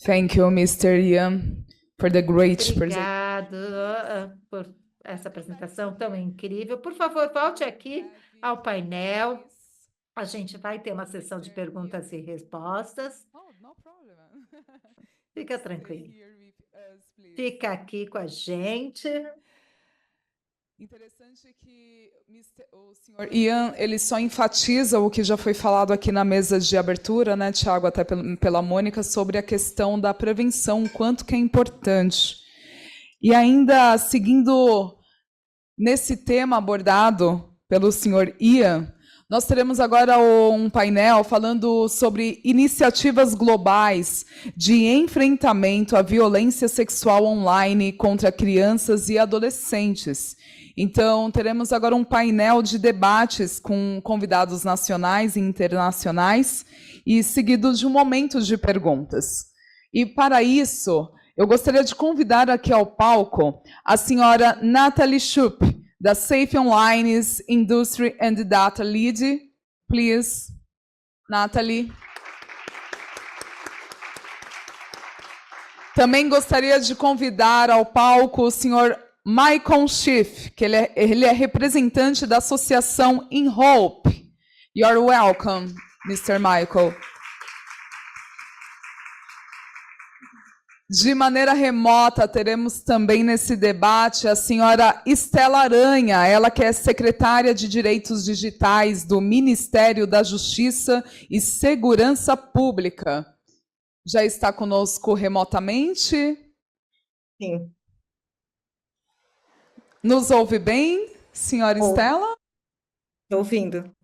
Thank you, Mr. Ian, for the great presentation. Obrigado por essa apresentação tão incrível. Por favor, volte aqui ao painel. A gente vai ter uma sessão de perguntas e respostas. Fica tranquilo. Fica aqui com a gente. Interessante que o senhor Ian, ele só enfatiza o que já foi falado aqui na mesa de abertura, né, Tiago, até pela Mônica, sobre a questão da prevenção, o quanto que é importante. E ainda seguindo nesse tema abordado pelo senhor Ian, nós teremos agora um painel falando sobre iniciativas globais de enfrentamento à violência sexual online contra crianças e adolescentes. Então, teremos agora um painel de debates com convidados nacionais e internacionais e seguido de um momento de perguntas. E, para isso, eu gostaria de convidar aqui ao palco a senhora Natalie Schupp, da Safe Online Industry and Data Lead. Please, Natalie. Também gostaria de convidar ao palco o senhor Michael Schiff, que ele é representante da associação In Hope. You're welcome, Mr. Michael. De maneira remota, teremos também nesse debate a senhora Estela Aranha, ela que é secretária de Direitos Digitais do Ministério da Justiça e Segurança Pública. Já está conosco remotamente? Sim. Nos ouve bem, senhora Estela? Estou ouvindo.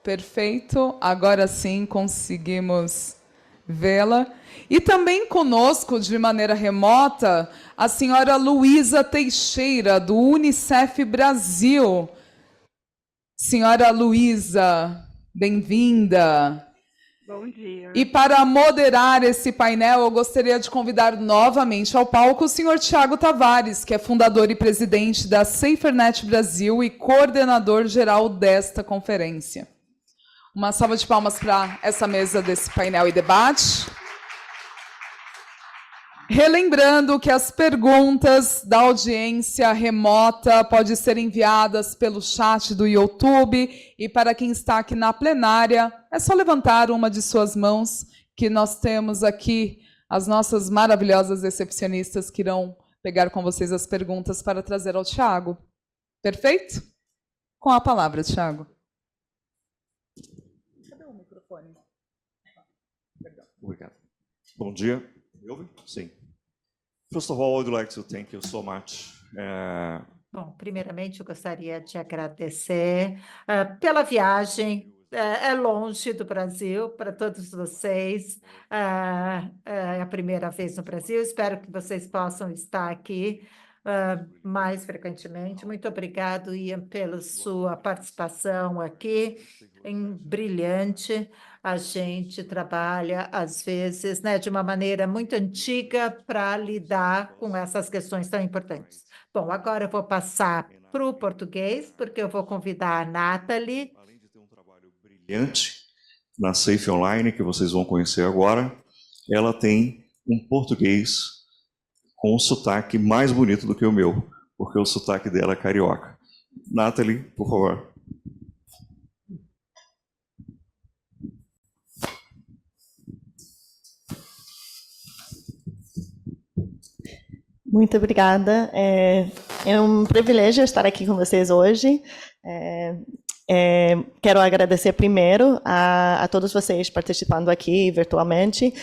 Perfeito, agora sim conseguimos vê-la. E também conosco, de maneira remota, a senhora Luísa Teixeira, do Unicef Brasil. Senhora Luísa, bem-vinda. Bom dia. E para moderar esse painel, eu gostaria de convidar novamente ao palco o senhor Tiago Tavares, que é fundador e presidente da SaferNet Brasil e coordenador geral desta conferência. Uma salva de palmas para essa mesa desse painel e debate. Relembrando que as perguntas da audiência remota podem ser enviadas pelo chat do YouTube e para quem está aqui na plenária, é só levantar uma de suas mãos que nós temos aqui as nossas maravilhosas recepcionistas que irão pegar com vocês as perguntas para trazer ao Tiago. Perfeito? Com a palavra, Tiago. Cadê o microfone? Obrigado. Bom dia. Me ouve? Sim. First of all, I would like to thank you so much. Bom, primeiramente, eu gostaria de agradecer pela viagem. É longe do Brasil para todos vocês. É a primeira vez no Brasil. Espero que vocês possam estar aqui mais frequentemente. Muito obrigado, Ian, pela sua participação aqui, brilhante. A gente trabalha, às vezes, né, de uma maneira muito antiga para lidar com essas questões tão importantes. Bom, agora eu vou passar para o português, porque eu vou convidar a Natalie. Além de ter um trabalho brilhante na Safe Online, que vocês vão conhecer agora, ela tem um português com um sotaque mais bonito do que o meu, porque o sotaque dela é carioca. Natalie, por favor. Muito obrigada. É um privilégio estar aqui com vocês hoje. Quero agradecer primeiro a todos vocês participando aqui virtualmente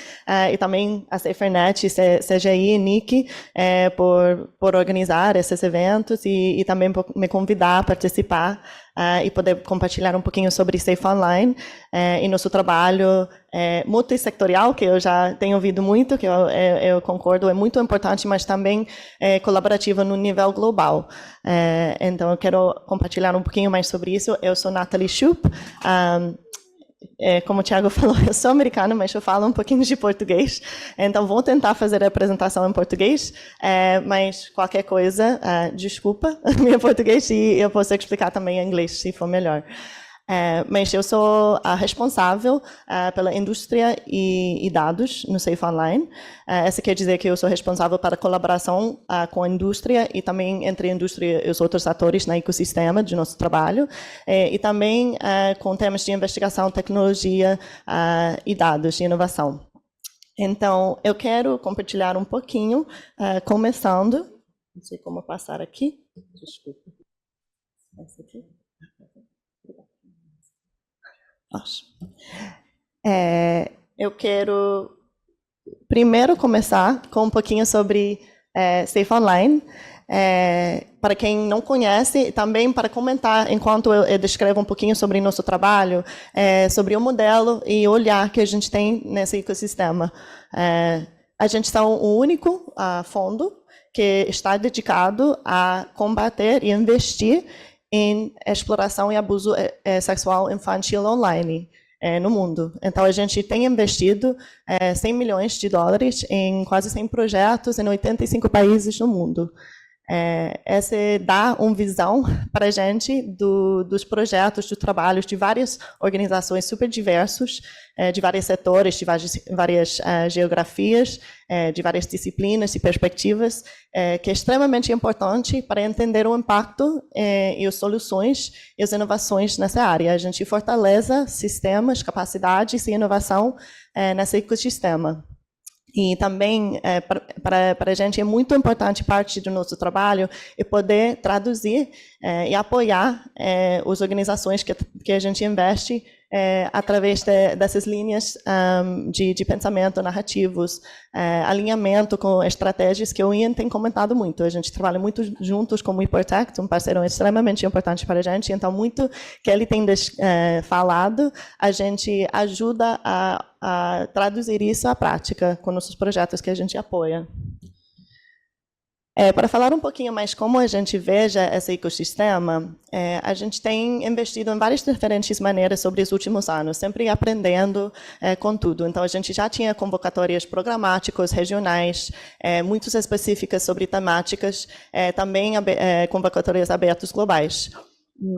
e também a SaferNet, CGI e NIC por organizar esses eventos e também por me convidar a participar e poder compartilhar um pouquinho sobre Safe Online e nosso trabalho multissectorial, que eu já tenho ouvido muito, que eu concordo, é muito importante, mas também colaborativo no nível global. Então, eu quero compartilhar um pouquinho mais sobre isso. Eu sou Natalie Schupp. Como o Tiago falou, eu sou americana, mas eu falo um pouquinho de português, então vou tentar fazer a apresentação em português, mas qualquer coisa, desculpa meu português, e eu posso explicar também em inglês, se for melhor. Mas eu sou a responsável pela indústria e dados no Safe Online. Isso quer dizer que eu sou responsável para a colaboração com a indústria e também entre a indústria e os outros atores no ecossistema de nosso trabalho, e também com temas de investigação, tecnologia e dados, e inovação. Então, eu quero compartilhar um pouquinho, começando. Não sei como passar aqui. Desculpa. Essa aqui. Eu quero primeiro começar com um pouquinho sobre Safe Online, para quem não conhece, também para comentar, enquanto eu descrevo um pouquinho sobre nosso trabalho, sobre o modelo e o olhar que a gente tem nesse ecossistema. A gente é o único fundo que está dedicado a combater e investir em exploração e abuso sexual infantil online no mundo. Então, a gente tem investido 100 milhões de dólares em quase 100 projetos em 85 países no mundo. Essa dá uma visão para a gente dos projetos, dos trabalhos de várias organizações super diversos, de vários setores, de várias geografias, de várias disciplinas e perspectivas, que é extremamente importante para entender o impacto e as soluções e as inovações nessa área. A gente fortalece sistemas, capacidades e inovação nesse ecossistema. E também, para a gente, é muito importante, parte do nosso trabalho, é poder traduzir e apoiar as organizações que a gente investe através dessas linhas de pensamento, narrativos, alinhamento com estratégias que o Ian tem comentado muito. A gente trabalha muito juntos com o Hypertext, um parceiro extremamente importante para a gente, então muito que ele tem falado, a gente ajuda a traduzir isso à prática com nossos projetos que a gente apoia. Para falar um pouquinho mais como a gente veja esse ecossistema, a gente tem investido em várias diferentes maneiras sobre os últimos anos, sempre aprendendo com tudo. Então, a gente já tinha convocatórias programáticas, regionais, muito específicas sobre temáticas, também convocatórias abertas globais.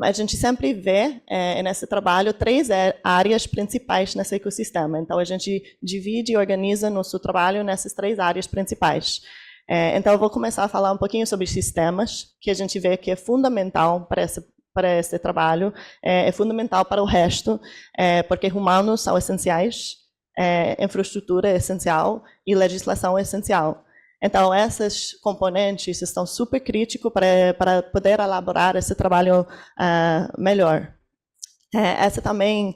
A gente sempre vê nesse trabalho 3 áreas principais nesse ecossistema. Então, a gente divide e organiza nosso trabalho nessas 3 áreas principais. Então, eu vou começar a falar um pouquinho sobre sistemas, que a gente vê que é fundamental para esse trabalho, é fundamental para o resto, porque humanos são essenciais, infraestrutura é essencial e legislação é essencial. Então, esses componentes estão super críticos para poder elaborar esse trabalho melhor. Essa também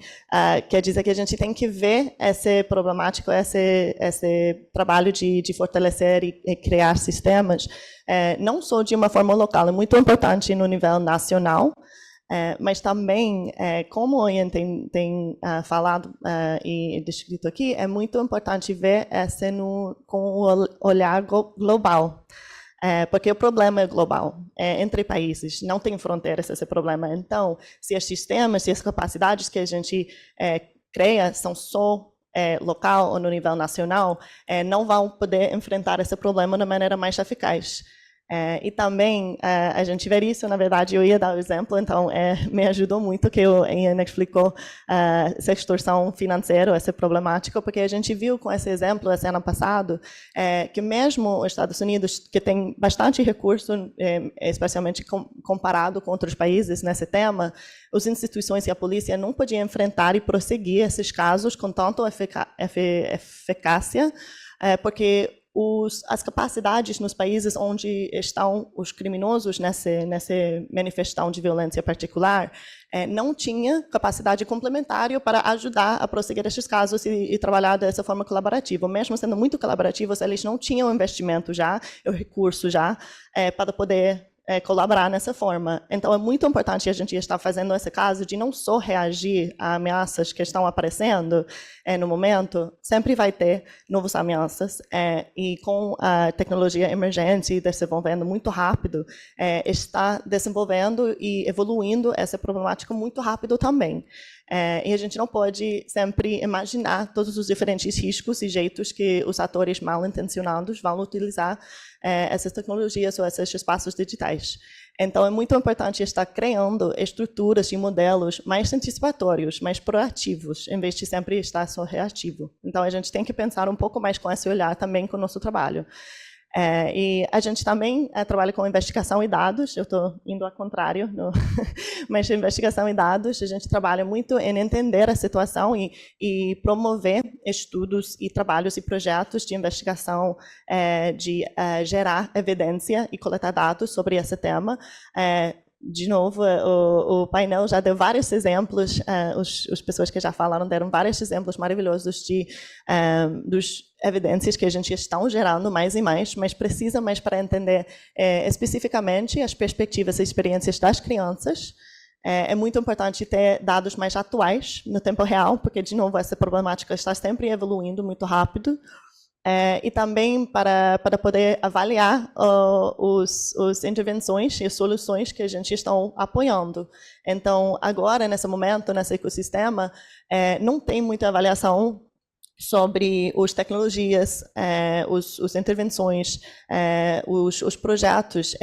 quer dizer que a gente tem que ver esse problemático, esse trabalho de fortalecer e criar sistemas, não só de uma forma local, é muito importante no nível nacional, mas também, como o Ian tem falado e descrito aqui, é muito importante ver com o olhar global. Porque o problema é global, entre países, não tem fronteiras esse problema. Então, se os sistemas e as capacidades que a gente cria são só local ou no nível nacional, não vão poder enfrentar esse problema da maneira mais eficaz. E também, a gente vê isso, na verdade, eu ia dar o exemplo, então me ajudou muito que o Ian explicou essa extorsão financeira, essa problemática, porque a gente viu com esse exemplo, esse ano passado, que mesmo os Estados Unidos, que tem bastante recurso, especialmente comparado com outros países nesse tema, as instituições e a polícia não podiam enfrentar e prosseguir esses casos com tanta eficácia, porque as capacidades nos países onde estão os criminosos nessa manifestação de violência particular não tinha capacidade complementar para ajudar a prosseguir esses casos e trabalhar dessa forma colaborativa. Mesmo sendo muito colaborativos, eles não tinham investimento já, o recurso já, para poder colaborar nessa forma. Então, é muito importante a gente estar fazendo esse caso de não só reagir a ameaças que estão aparecendo no momento, sempre vai ter novas ameaças, e com a tecnologia emergente desenvolvendo muito rápido, está desenvolvendo e evoluindo essa problemática muito rápido também. E a gente não pode sempre imaginar todos os diferentes riscos e jeitos que os atores mal intencionados vão utilizar essas tecnologias ou esses espaços digitais. Então, é muito importante estar criando estruturas e modelos mais antecipatórios, mais proativos, em vez de sempre estar só reativo. Então, a gente tem que pensar um pouco mais com esse olhar também com o nosso trabalho. E a gente também trabalha com investigação e dados, eu estou indo ao contrário, mas investigação e dados, a gente trabalha muito em entender a situação e promover estudos e trabalhos e projetos de investigação, de gerar evidência e coletar dados sobre esse tema. De novo, o painel já deu vários exemplos, as pessoas que já falaram deram vários exemplos maravilhosos dos evidências que a gente está gerando mais e mais, mas precisa mais para entender especificamente as perspectivas e experiências das crianças. É muito importante ter dados mais atuais no tempo real, porque, de novo, essa problemática está sempre evoluindo muito rápido. E também para poder avaliar as intervenções e as soluções que a gente está apoiando. Então, agora, nesse momento, nesse ecossistema, não tem muita avaliação sobre as tecnologias, as intervenções, os projetos,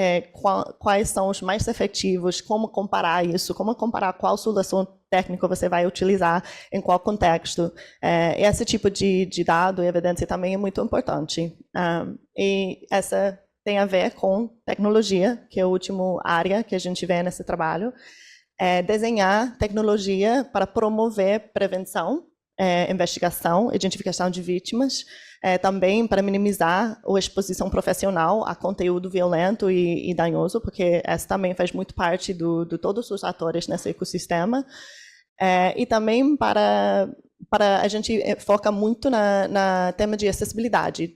quais são os mais efetivos, como comparar isso, como comparar qual solução técnica você vai utilizar em qual contexto. Esse tipo de dado e evidência também é muito importante. E essa tem a ver com tecnologia, que é a última área que a gente vê nesse trabalho. Desenhar tecnologia para promover prevenção, investigação, identificação de vítimas, também para minimizar a exposição profissional a conteúdo violento e danoso, porque essa também faz muito parte de todos os atores nesse ecossistema. E também para a gente foca muito na tema de acessibilidade,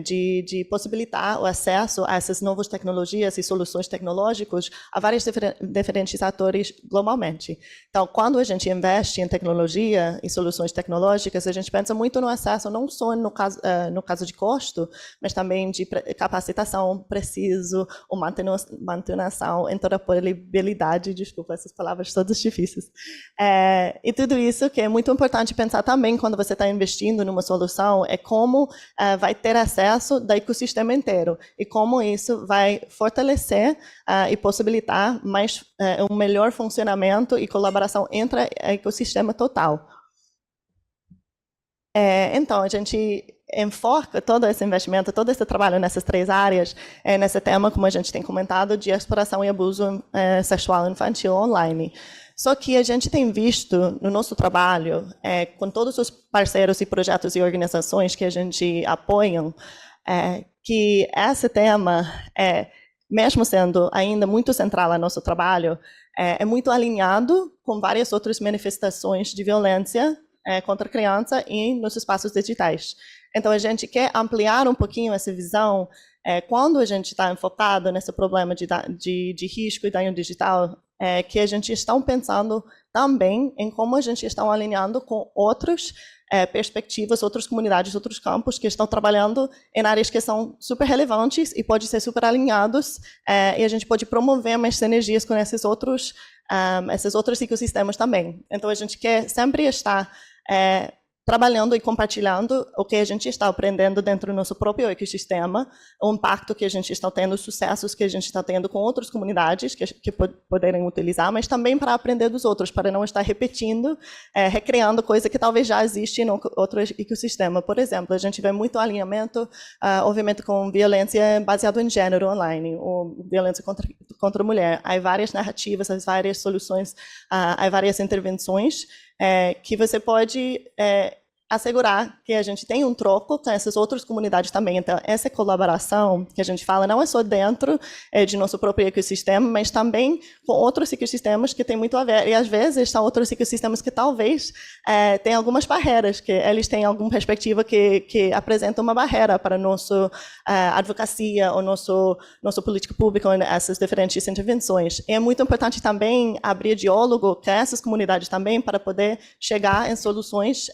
de possibilitar o acesso a essas novas tecnologias e soluções tecnológicas a vários diferentes atores globalmente. Então, quando a gente investe em tecnologia e soluções tecnológicas, a gente pensa muito no acesso, não só no caso de custo, mas também de capacitação preciso, ou manutenção, interoperabilidade, desculpa, essas palavras todas difíceis. E tudo isso que é muito importante pensar também quando você está investindo numa solução, é como vai ter acesso do ecossistema inteiro e como isso vai fortalecer e possibilitar um melhor funcionamento e colaboração entre o ecossistema total. Então, a gente enfoca todo esse investimento, todo esse trabalho nessas três áreas, nesse tema, como a gente tem comentado, de exploração e abuso sexual infantil online. Só que a gente tem visto no nosso trabalho, com todos os parceiros e projetos e organizações que a gente apoia, que esse tema, mesmo sendo ainda muito central ao nosso trabalho, é muito alinhado com várias outras manifestações de violência contra a criança e nos espaços digitais. Então, a gente quer ampliar um pouquinho essa visão. Quando a gente está enfocado nesse problema de risco e dano digital, que a gente está pensando também em como a gente está alinhando com outras perspectivas, outras comunidades, outros campos que estão trabalhando em áreas que são super relevantes e podem ser super alinhados, e a gente pode promover mais sinergias com esses outros ecossistemas também. Então, a gente quer sempre estar trabalhando e compartilhando o que a gente está aprendendo dentro do nosso próprio ecossistema, o impacto que a gente está tendo, os sucessos que a gente está tendo com outras comunidades que poderem utilizar, mas também para aprender dos outros, para não estar repetindo, recriando coisa que talvez já existe em outro ecossistema. Por exemplo, a gente vê muito alinhamento, obviamente, com violência baseada em gênero online, ou violência contra a mulher. Há várias narrativas, há várias soluções, há várias intervenções que você pode assegurar que a gente tem um troco com essas outras comunidades também. Então, essa colaboração que a gente fala não é só dentro de nosso próprio ecossistema, mas também com outros ecossistemas que tem muito a ver. E, às vezes, são outros ecossistemas que talvez tenham algumas barreiras, que eles têm alguma perspectiva que apresenta uma barreira para a nossa advocacia ou nossa política pública, essas diferentes intervenções. E é muito importante também abrir diálogo com essas comunidades também para poder chegar em soluções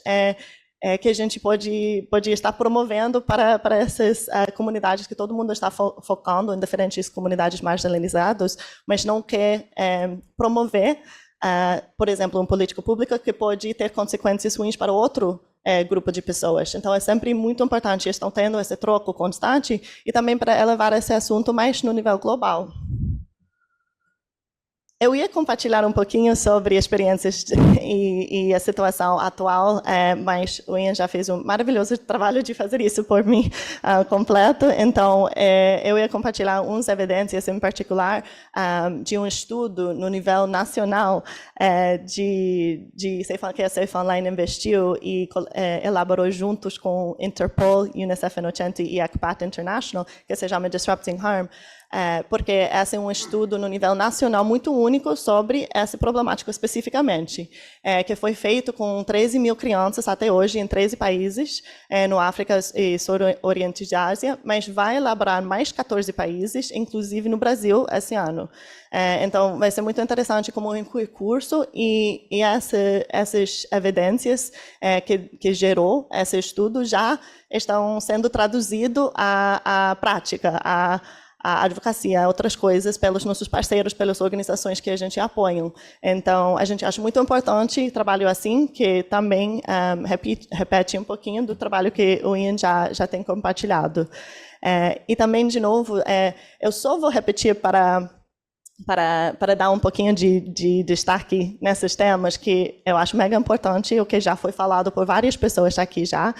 que a gente pode estar promovendo para essas comunidades que todo mundo está focando em diferentes comunidades marginalizadas, mas não quer promover por exemplo, um político público que pode ter consequências ruins para outro grupo de pessoas. Então, é sempre muito importante estão tendo esse troco constante e também para elevar esse assunto mais no nível global. Eu ia compartilhar um pouquinho sobre experiências e a situação atual, mas o Ian já fez um maravilhoso trabalho de fazer isso por mim completo. Então, eu ia compartilhar umas evidências, em particular, de um estudo no nível nacional que a Safe Online investiu e elaborou juntos com Interpol, UNICEF Inocente e ECPAT International, que se chama Disrupting Harm. Porque esse é um estudo no nível nacional muito único sobre essa problemática especificamente, que foi feito com 13 mil crianças até hoje em 13 países, no África e Oriente de Ásia, mas vai elaborar mais 14 países, inclusive no Brasil, esse ano. Então, vai ser muito interessante como um recurso e essas evidências que gerou esse estudo já estão sendo traduzidas à prática, a advocacia, outras coisas, pelos nossos parceiros, pelas organizações que a gente apoia. Então, a gente acha muito importante trabalho assim, que também repete um pouquinho do trabalho que o Ian já tem compartilhado. E também, de novo, eu só vou repetir para dar um pouquinho de destaque nesses temas que eu acho mega importante, o que já foi falado por várias pessoas aqui já,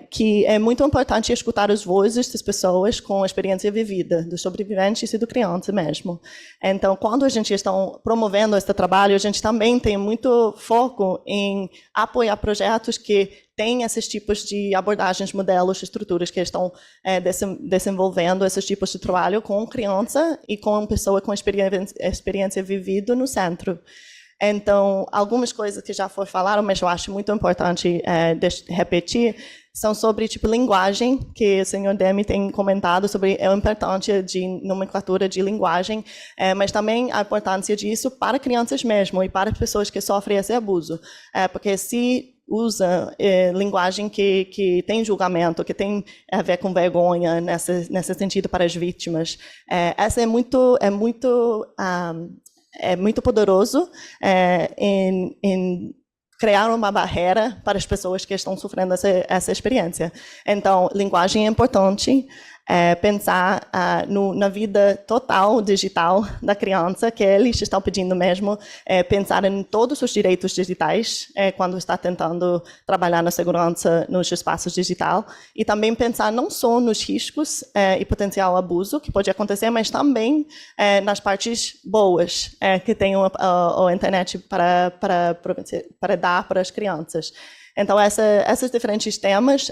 que é muito importante escutar as vozes das pessoas com experiência vivida, dos sobreviventes e do criança mesmo. Então, quando a gente está promovendo esse trabalho, a gente também tem muito foco em apoiar projetos que têm esses tipos de abordagens, modelos, estruturas que estão desenvolvendo esses tipos de trabalho com criança e com pessoa com experiência vivida no centro. Então, algumas coisas que já foram faladas, mas eu acho muito importante repetir, são sobre linguagem, que o senhor Demi tem comentado sobre a importância de nomenclatura de linguagem, mas também a importância disso para crianças mesmo e para pessoas que sofrem esse abuso. Porque se usa linguagem que tem julgamento, que tem a ver com vergonha nesse sentido para as vítimas, essa é muito poderoso em criar uma barreira para as pessoas que estão sofrendo essa experiência. Então, linguagem é importante, pensar na vida total digital da criança, que eles estão pedindo mesmo, pensar em todos os direitos digitais quando está tentando trabalhar na segurança nos espaços digitais, e também pensar não só nos riscos e potencial abuso que pode acontecer, mas também nas partes boas que tem a internet para dar para as crianças. Então, esses diferentes temas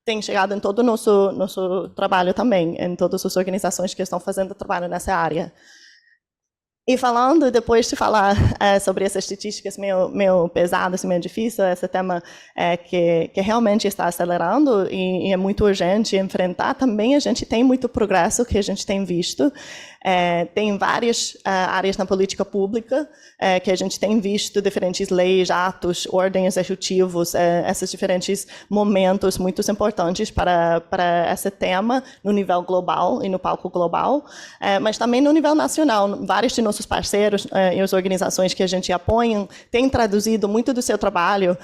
tem chegado em todo o nosso trabalho também, em todas as organizações que estão fazendo trabalho nessa área. E falando, depois de falar sobre essas estatísticas meio pesadas, meio difícil, esse tema que realmente está acelerando e é muito urgente enfrentar, também a gente tem muito progresso que a gente tem visto. Tem várias áreas na política pública que a gente tem visto diferentes leis, atos, ordens executivos, esses diferentes momentos muito importantes para esse tema no nível global e no palco global, mas também no nível nacional. Vários de nossos parceiros e as organizações que a gente apoia têm traduzido muito do seu trabalho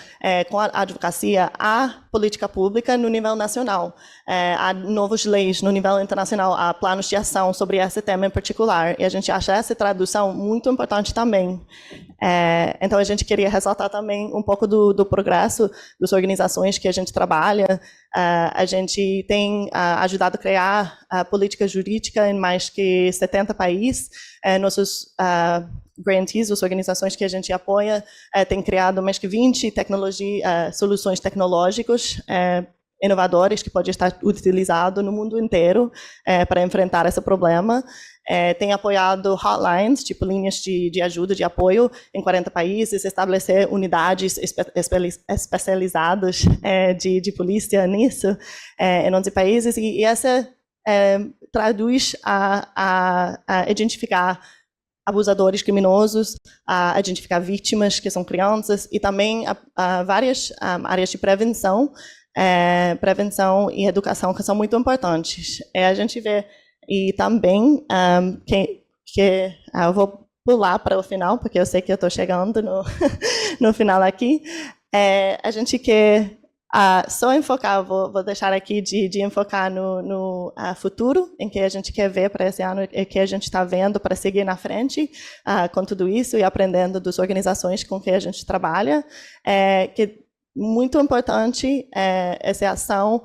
com a advocacia à política pública no nível nacional. Há novas leis no nível internacional, há planos de ação sobre esse tema em particular, e a gente acha essa tradução muito importante também. Então, a gente queria ressaltar também um pouco do progresso das organizações que a gente trabalha. A gente tem ajudado a criar a política jurídica em mais que 70 países. Nossos grantees, as organizações que a gente apoia, têm criado mais que 20 soluções tecnológicas inovadoras que podem estar utilizadas no mundo inteiro para enfrentar esse problema. Tem apoiado hotlines, tipo linhas de ajuda, de apoio em 40 países, estabelecer unidades especializadas de polícia nisso em 11 países, e essa traduz a identificar abusadores criminosos, a identificar vítimas que são crianças, e também a várias áreas de prevenção e educação que são muito importantes. A gente vê, e também que eu vou pular para o final, porque eu sei que eu estou chegando no final aqui. A gente quer só enfocar, vou deixar aqui de enfocar no futuro, em que a gente quer ver para esse ano e que a gente está vendo para seguir na frente com tudo isso e aprendendo das organizações com que a gente trabalha. Que é muito importante essa ação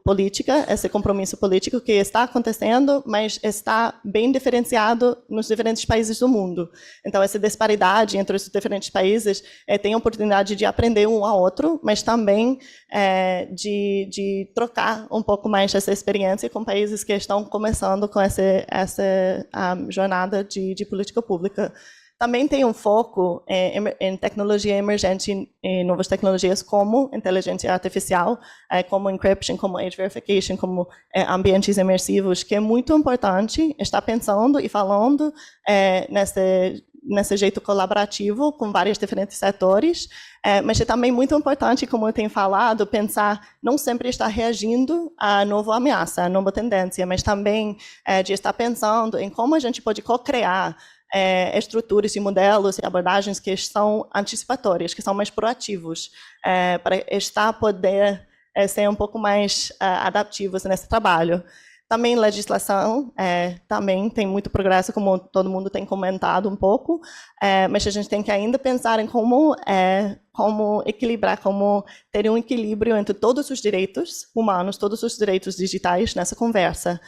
política, esse compromisso político que está acontecendo, mas está bem diferenciado nos diferentes países do mundo. Então, essa disparidade entre os diferentes países tem a oportunidade de aprender um ao outro, mas também de trocar um pouco mais essa experiência com países que estão começando com essa jornada de política pública. Também tem um foco em tecnologia emergente, em novas tecnologias como inteligência artificial, como encryption, como age verification, como ambientes imersivos, que é muito importante estar pensando e falando nesse jeito colaborativo com vários diferentes setores, mas é também muito importante, como eu tenho falado, pensar não sempre estar reagindo à nova ameaça, à nova tendência, mas também de estar pensando em como a gente pode co-criar estruturas e modelos e abordagens que são antecipatórias, que são mais proativos, para poder ser um pouco mais adaptivos nesse trabalho. Também legislação, também tem muito progresso, como todo mundo tem comentado um pouco, mas a gente tem que ainda pensar em como equilibrar, como ter um equilíbrio entre todos os direitos humanos, todos os direitos digitais nessa conversa.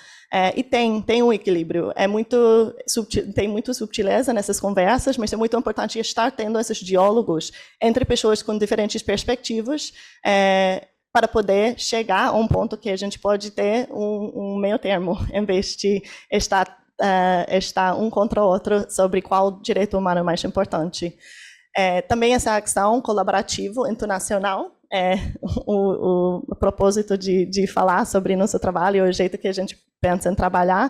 E tem um equilíbrio, tem muita subtileza nessas conversas, mas é muito importante estar tendo esses diálogos entre pessoas com diferentes perspectivas, para poder chegar a um ponto que a gente pode ter um meio termo, em vez de estar um contra o outro sobre qual direito humano é mais importante. Também essa ação colaborativa internacional, o propósito de falar sobre nosso trabalho, o jeito que a gente pensa em trabalhar.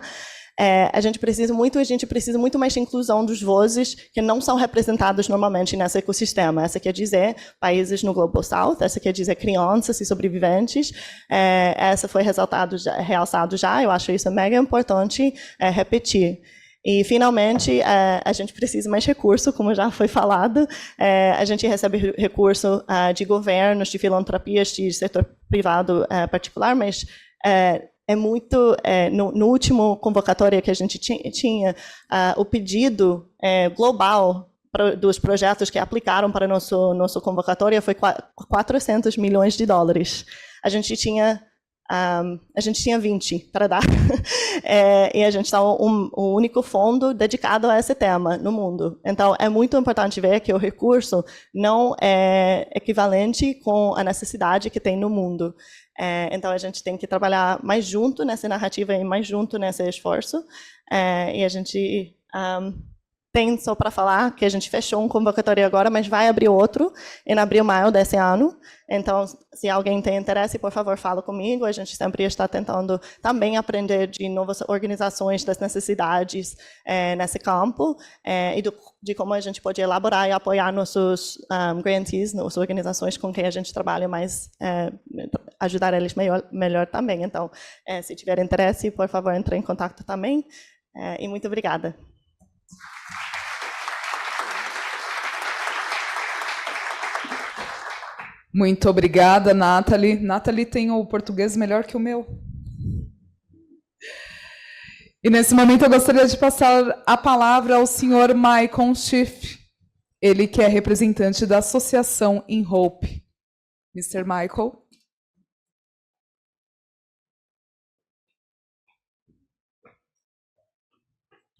A gente precisa muito mais de inclusão dos vozes que não são representados normalmente nesse ecossistema. Essa quer dizer países no Global South, essa quer dizer crianças e sobreviventes. Essa foi realçado já, eu acho isso mega importante repetir. E, finalmente, a gente precisa mais recurso, como já foi falado. A gente recebe recurso de governos, de filantropias, de setor privado particular, mas muito... no último convocatória que a gente tinha, o pedido global dos projetos que aplicaram para nosso convocatória foi 400 milhões de dólares. A gente tinha 20 para dar, e a gente está o único fundo dedicado a esse tema no mundo. Então, é muito importante ver que o recurso não é equivalente com a necessidade que tem no mundo. Então, a gente tem que trabalhar mais junto nessa narrativa e mais junto nesse esforço. E a gente tem só para falar que a gente fechou um convocatório agora, mas vai abrir outro em abril-maio desse ano. Então, se alguém tem interesse, por favor, fala comigo. A gente sempre está tentando também aprender de novas organizações, das necessidades nesse campo, e de como a gente pode elaborar e apoiar nossos grantees, nossas organizações com quem a gente trabalha, mas ajudar eles melhor também. Então, se tiver interesse, por favor, entre em contato também. E muito obrigada. Muito obrigada, Nathalie. Nathalie tem o português melhor que o meu. E nesse momento eu gostaria de passar a palavra ao senhor Michael Schiff, ele que é representante da Associação In Hope. Mr. Michael.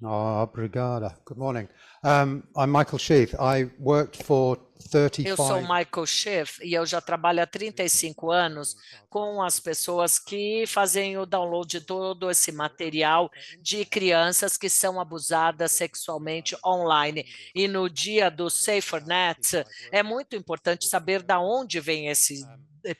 Obrigada. Good morning. I'm Michael Schiff. I worked for 35... Eu sou Michael Schiff e eu já trabalho há 35 anos com as pessoas que fazem o download de todo esse material de crianças que são abusadas sexualmente online. E no dia do SaferNet, é muito importante saber de onde vem esse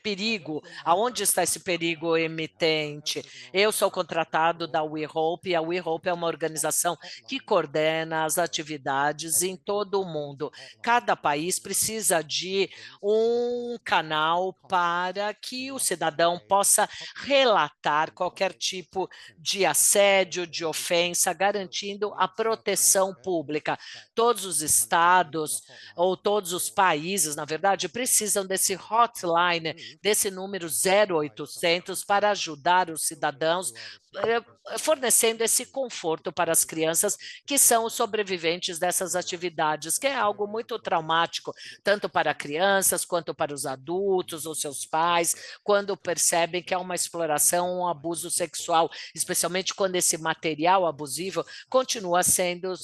perigo, aonde está esse perigo emitente? Eu sou contratado da We Hope, e a We Hope é uma organização que coordena as atividades em todo o mundo. Cada país precisa de um canal para que o cidadão possa relatar qualquer tipo de assédio, de ofensa, garantindo a proteção pública. Todos os estados, ou todos os países, na verdade, precisam desse hotline, desse número 0800 para ajudar os cidadãos, fornecendo esse conforto para as crianças que são os sobreviventes dessas atividades, que é algo muito traumático, tanto para crianças quanto para os adultos ou seus pais, quando percebem que é uma exploração, um abuso sexual, especialmente quando esse material abusivo continua sendo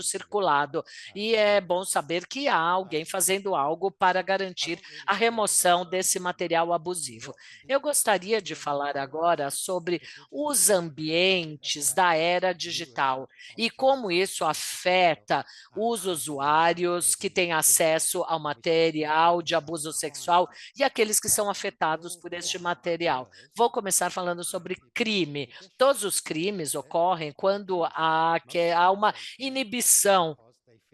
circulado. E é bom saber que há alguém fazendo algo para garantir a remoção desse material abusivo. Eu gostaria de falar agora sobre os ambientes da era digital e como isso afeta os usuários que têm acesso ao material de abuso sexual e aqueles que são afetados por este material. Vou começar falando sobre crime. Todos os crimes ocorrem quando há uma inibição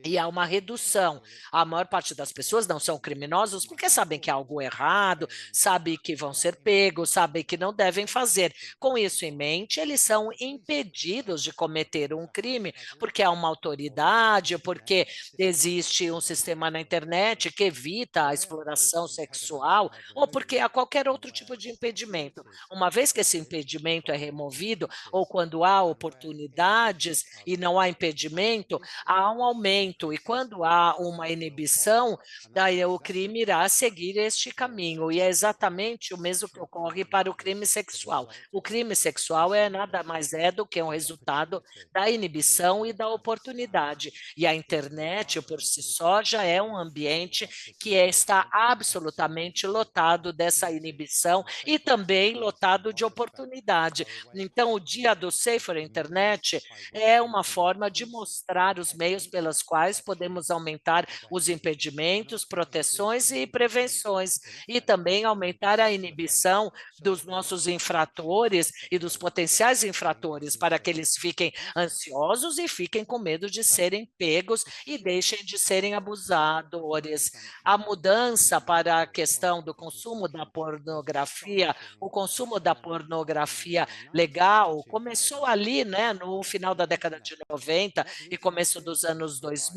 e há uma redução. A maior parte das pessoas não são criminosos porque sabem que há algo errado, sabem que vão ser pegos, sabem que não devem fazer. Com isso em mente, eles são impedidos de cometer um crime porque há uma autoridade, porque existe um sistema na internet que evita a exploração sexual, ou porque há qualquer outro tipo de impedimento. Uma vez que esse impedimento é removido, ou quando há oportunidades e não há impedimento, há um aumento, e quando há uma inibição, daí o crime irá seguir este caminho, e é exatamente o mesmo que ocorre para o crime sexual. O crime sexual nada mais do que um resultado da inibição e da oportunidade, e a internet, por si só, já é um ambiente que está absolutamente lotado dessa inibição e também lotado de oportunidade. Então, o Dia do Safer Internet é uma forma de mostrar os meios pelos quais podemos aumentar os impedimentos, proteções e prevenções, e também aumentar a inibição dos nossos infratores e dos potenciais infratores, para que eles fiquem ansiosos e fiquem com medo de serem pegos e deixem de serem abusadores. A mudança para a questão do consumo da pornografia, o consumo da pornografia legal, começou ali, né, no final da década de 90 e começo dos anos 2000,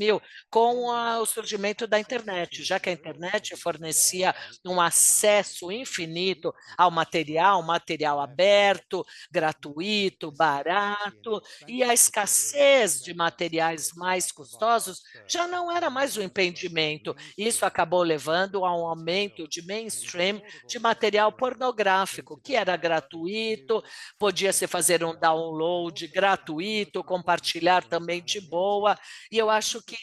com o surgimento da internet, já que a internet fornecia um acesso infinito ao material aberto, gratuito, barato, e a escassez de materiais mais custosos já não era mais um impedimento. Isso acabou levando a um aumento de mainstream de material pornográfico, que era gratuito, podia-se fazer um download gratuito, compartilhar também de boa, e eu acho que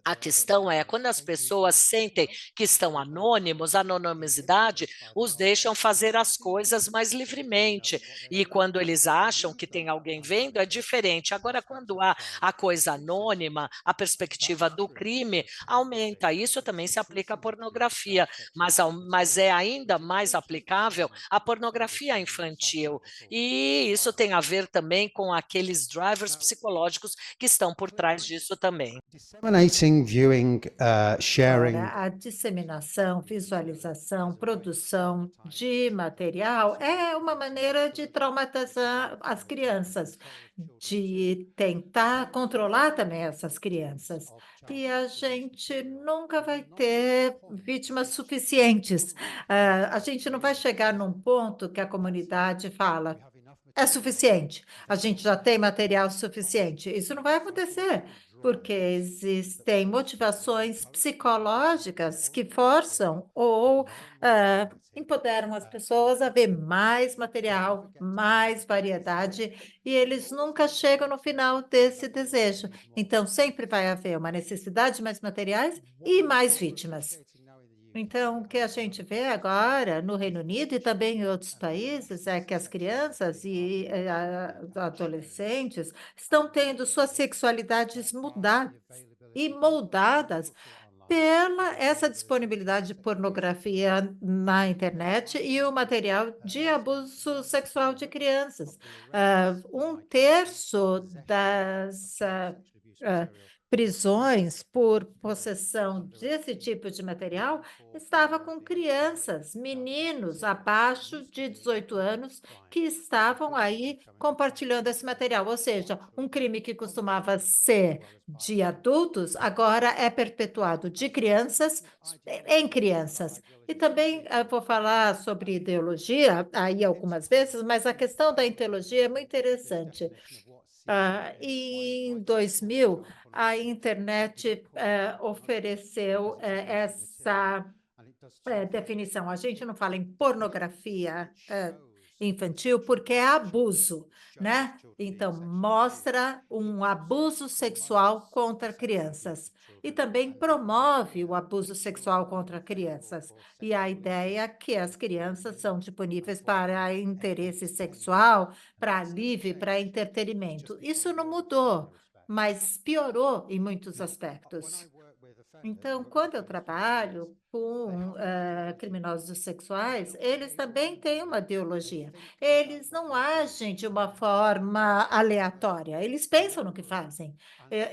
a questão é, quando as pessoas sentem que estão anônimos, a anonimidade os deixam fazer as coisas mais livremente, e quando eles acham que tem alguém vendo, é diferente. Agora, quando há a coisa anônima, a perspectiva do crime aumenta. Isso também se aplica à pornografia, mas é ainda mais aplicável à pornografia infantil, e isso tem a ver também com aqueles drivers psicológicos que estão por trás disso também. Disseminating, viewing, sharing. Agora, a disseminação, visualização, produção de material é uma maneira de traumatizar as crianças, de tentar controlar também essas crianças. E a gente nunca vai ter vítimas suficientes. A gente não vai chegar num ponto que a comunidade fala: é suficiente, a gente já tem material suficiente. Isso não vai acontecer, porque existem motivações psicológicas que forçam ou empoderam as pessoas a ver mais material, mais variedade, e eles nunca chegam no final desse desejo. Então, sempre vai haver uma necessidade de mais materiais e mais vítimas. Então, o que a gente vê agora no Reino Unido e também em outros países é que as crianças e adolescentes estão tendo suas sexualidades mudadas e moldadas pela essa disponibilidade de pornografia na internet e o material de abuso sexual de crianças. Um terço das prisões por possessão desse tipo de material estava com crianças, meninos abaixo de 18 anos que estavam aí compartilhando esse material. Ou seja, um crime que costumava ser de adultos agora é perpetuado de crianças em crianças. E também vou falar sobre ideologia aí algumas vezes, mas a questão da ideologia é muito interessante. Em 2000, a internet ofereceu essa definição. A gente não fala em pornografia infantil porque é abuso, né? Então, mostra um abuso sexual contra crianças. E também promove o abuso sexual contra crianças. E a ideia é que as crianças são disponíveis para interesse sexual, para alívio, para entretenimento. Isso não mudou, mas piorou em muitos aspectos. Então, quando eu trabalho com criminosos sexuais, eles também têm uma ideologia. Eles não agem de uma forma aleatória, eles pensam no que fazem.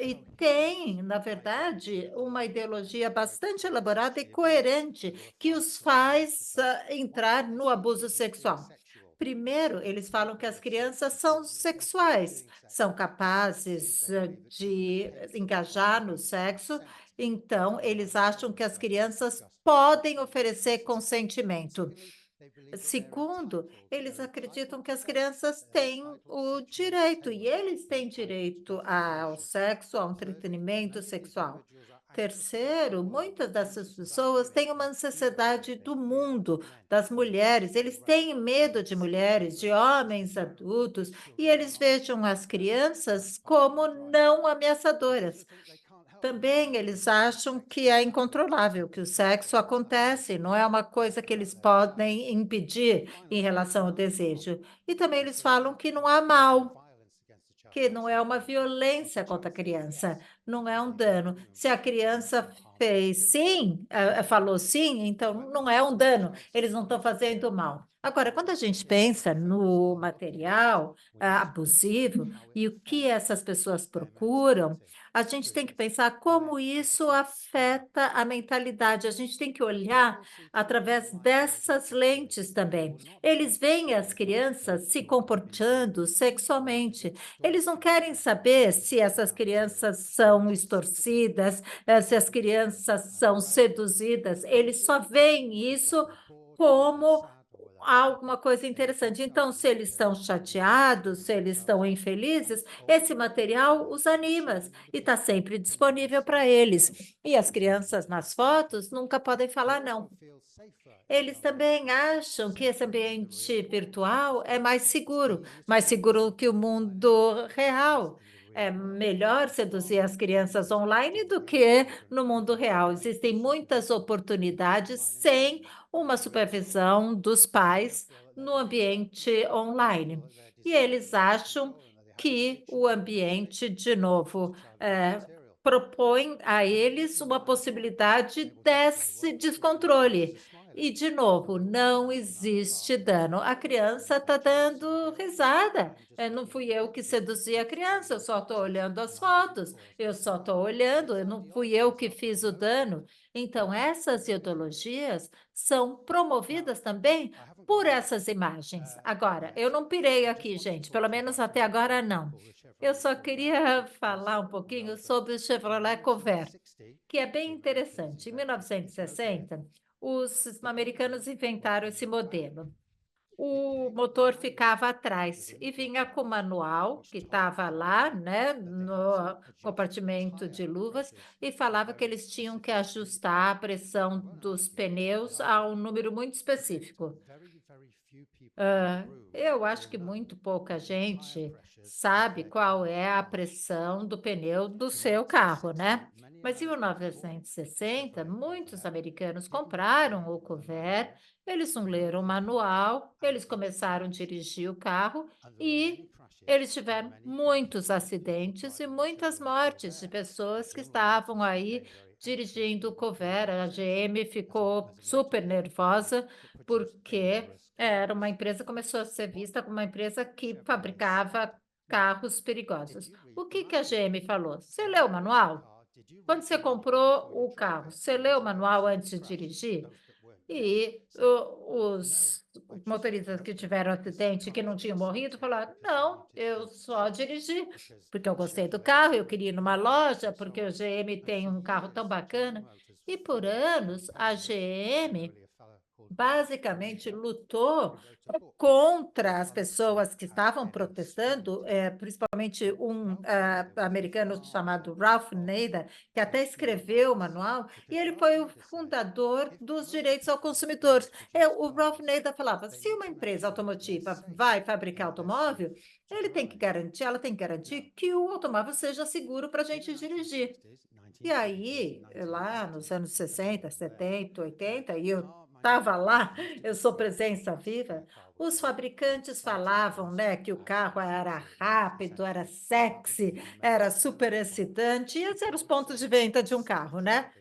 E têm, na verdade, uma ideologia bastante elaborada e coerente que os faz entrar no abuso sexual. Primeiro, eles falam que as crianças são sexuais, são capazes de engajar no sexo, então eles acham que as crianças podem oferecer consentimento. Segundo, eles acreditam que as crianças têm o direito, e eles têm direito ao sexo, ao entretenimento sexual. Terceiro, muitas dessas pessoas têm uma necessidade do mundo, das mulheres, eles têm medo de mulheres, de homens adultos, e eles vejam as crianças como não ameaçadoras. Também eles acham que é incontrolável, que o sexo acontece, não é uma coisa que eles podem impedir em relação ao desejo. E também eles falam que não há mal, que não é uma violência contra a criança, não é um dano. Se a criança fez sim, falou sim, então não é um dano, eles não estão fazendo mal. Agora, quando a gente pensa no material abusivo e o que essas pessoas procuram, a gente tem que pensar como isso afeta a mentalidade. A gente tem que olhar através dessas lentes também. Eles veem as crianças se comportando sexualmente. Eles não querem saber se essas crianças são extorcidas, se as crianças são seduzidas. Eles só veem isso como alguma coisa interessante. Então, se eles estão chateados, se eles estão infelizes, esse material os anima e está sempre disponível para eles. E as crianças nas fotos nunca podem falar não. Eles também acham que esse ambiente virtual é mais seguro que o mundo real. É melhor seduzir as crianças online do que no mundo real. Existem muitas oportunidades sem uma supervisão dos pais no ambiente online. E eles acham que o ambiente, de novo, propõe a eles uma possibilidade desse descontrole. E, de novo, não existe dano. A criança está dando risada. Não fui eu que seduzi a criança, eu só estou olhando as fotos, eu só estou olhando, não fui eu que fiz o dano. Então, essas ideologias são promovidas também por essas imagens. Agora, eu não pirei aqui, gente, pelo menos até agora não. Eu só queria falar um pouquinho sobre o Chevrolet Corvair, que é bem interessante. Em 1960, os americanos inventaram esse modelo. O motor ficava atrás e vinha com o manual que estava lá, né, no compartimento de luvas, e falava que eles tinham que ajustar a pressão dos pneus a um número muito específico. Eu acho que muito pouca gente sabe qual é a pressão do pneu do seu carro, né? Mas em 1960, muitos americanos compraram o Corvair, eles não leram o manual, eles começaram a dirigir o carro e eles tiveram muitos acidentes e muitas mortes de pessoas que estavam aí dirigindo o Covera. A GM ficou super nervosa porque era uma empresa, começou a ser vista como uma empresa que fabricava carros perigosos. O que que a GM falou? Você leu o manual? Quando você comprou o carro, você leu o manual antes de dirigir? E os motoristas que tiveram acidente, que não tinham morrido, falaram: não, eu só dirigi, porque eu gostei do carro, eu queria ir numa loja, porque o GM tem um carro tão bacana. E por anos, a GM basicamente lutou contra as pessoas que estavam protestando, principalmente um americano chamado Ralph Nader, que até escreveu o manual, e ele foi o fundador dos direitos ao consumidor. O Ralph Nader falava: se uma empresa automotiva vai fabricar automóvel, ele tem que garantir, ela tem que garantir que o automóvel seja seguro para a gente dirigir. E aí, lá nos anos 60, 70, 80, e eu estava lá, eu sou presença viva, os fabricantes falavam, né, que o carro era rápido, era sexy, era super excitante, e esses eram os pontos de venda de um carro, né?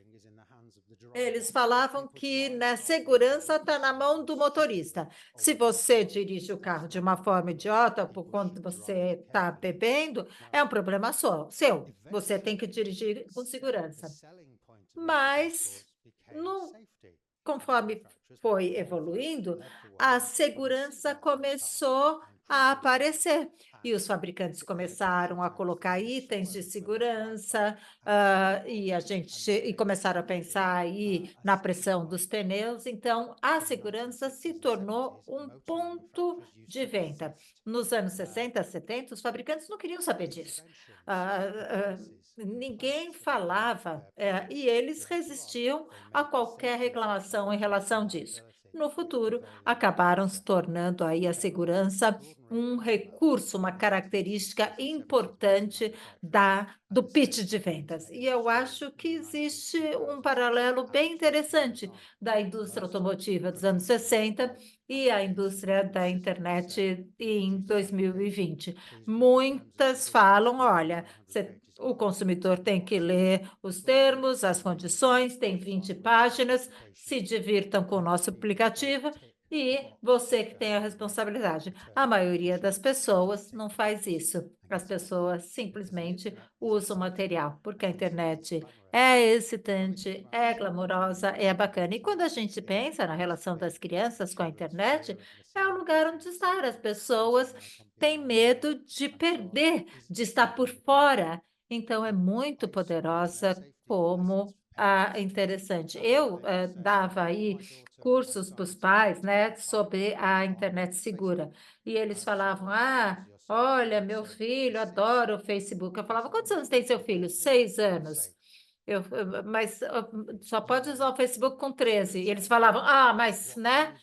Eles falavam que na segurança está na mão do motorista. Se você dirige o carro de uma forma idiota, por conta você está bebendo, é um problema seu. Você tem que dirigir com segurança. Mas, conforme foi evoluindo, a segurança começou a aparecer. E os fabricantes começaram a colocar itens de segurança, e começaram a pensar aí na pressão dos pneus. Então, a segurança se tornou um ponto de venda. Nos anos 60, 70, os fabricantes não queriam saber disso. Ninguém falava, e eles resistiam a qualquer reclamação em relação disso. No futuro, acabaram se tornando aí a segurança um recurso, uma característica importante do pitch de vendas. E eu acho que existe um paralelo bem interessante da indústria automotiva dos anos 60 e a indústria da internet em 2020. Muitas falam: olha, o consumidor tem que ler os termos, as condições, tem 20 páginas, se divirtam com o nosso aplicativo e você que tem a responsabilidade. A maioria das pessoas não faz isso. As pessoas simplesmente usam o material, porque a internet é excitante, é glamourosa, é bacana. E quando a gente pensa na relação das crianças com a internet, é o lugar onde estar. As pessoas têm medo de perder, de estar por fora. Então, é muito poderosa como interessante. Eu dava aí cursos para os pais, né, sobre a internet segura. E eles falavam: olha, meu filho adora o Facebook. Eu falava: quantos anos tem seu filho? 6 anos. Mas só pode usar o Facebook com 13. E eles falavam: mas, né?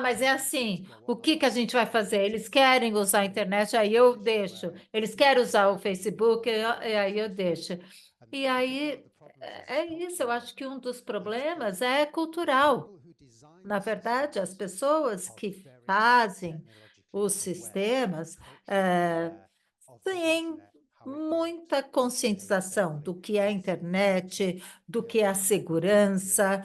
Mas é assim. O que que a gente vai fazer? Eles querem usar a internet, aí eu deixo. Eles querem usar o Facebook, e aí eu deixo. E aí é isso. Eu acho que um dos problemas é cultural. Na verdade, as pessoas que fazem os sistemas têm muita conscientização do que é a internet, do que é a segurança.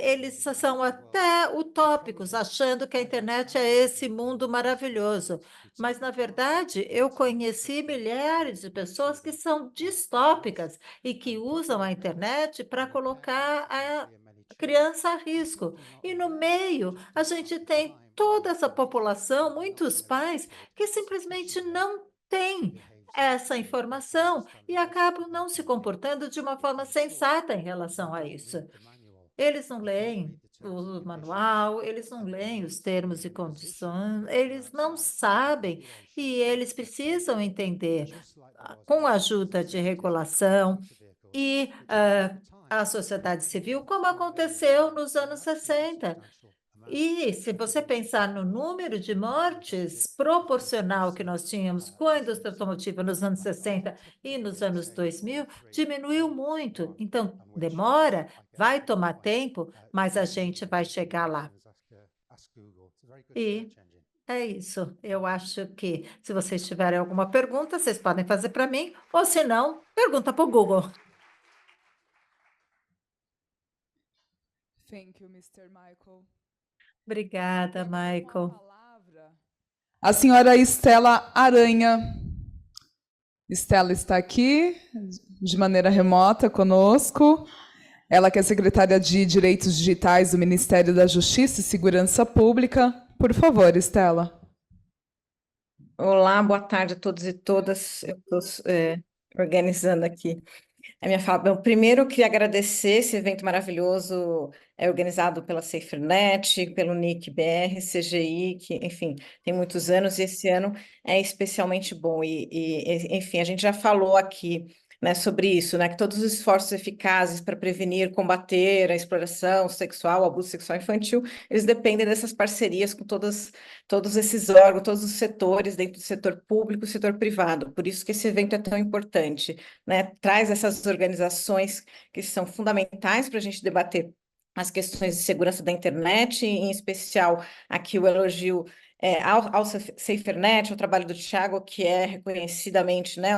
Eles são até utópicos, achando que a internet é esse mundo maravilhoso. Mas, na verdade, eu conheci milhares de pessoas que são distópicas e que usam a internet para colocar a criança a risco. E no meio, a gente tem toda essa população, muitos pais, que simplesmente não têm essa informação e acabam não se comportando de uma forma sensata em relação a isso. Eles não leem o manual, eles não leem os termos e condições, eles não sabem e eles precisam entender, com a ajuda de regulação e a sociedade civil, como aconteceu nos anos 60. E se você pensar no número de mortes proporcional que nós tínhamos com a indústria automotiva nos anos 60 e nos anos 2000, diminuiu muito. Então, demora, vai tomar tempo, mas a gente vai chegar lá. E é isso. Eu acho que, se vocês tiverem alguma pergunta, vocês podem fazer para mim, ou se não, pergunta para o Google. Thank you, Mr. Michael. Obrigada, Michael. A senhora Estela Aranha. Estela está aqui de maneira remota conosco. Ela que é secretária de Direitos Digitais do Ministério da Justiça e Segurança Pública. Por favor, Estela. Olá, boa tarde a todos e todas. Eu estou organizando aqui a minha fala. Bom, primeiro, eu queria agradecer esse evento maravilhoso, organizado pela SaferNet, pelo NIC BR, CGI, que, enfim, tem muitos anos, e esse ano é especialmente bom. Enfim, a gente já falou aqui, né, sobre isso, né, que todos os esforços eficazes para prevenir, combater a exploração sexual, o abuso sexual infantil, eles dependem dessas parcerias com todos esses órgãos, todos os setores, dentro do setor público e setor privado. Por isso que esse evento é tão importante, né? Traz essas organizações que são fundamentais para a gente debater as questões de segurança da internet, em especial aqui o elogio ao SaferNet, ao trabalho do Thiago, que é reconhecidamente, né,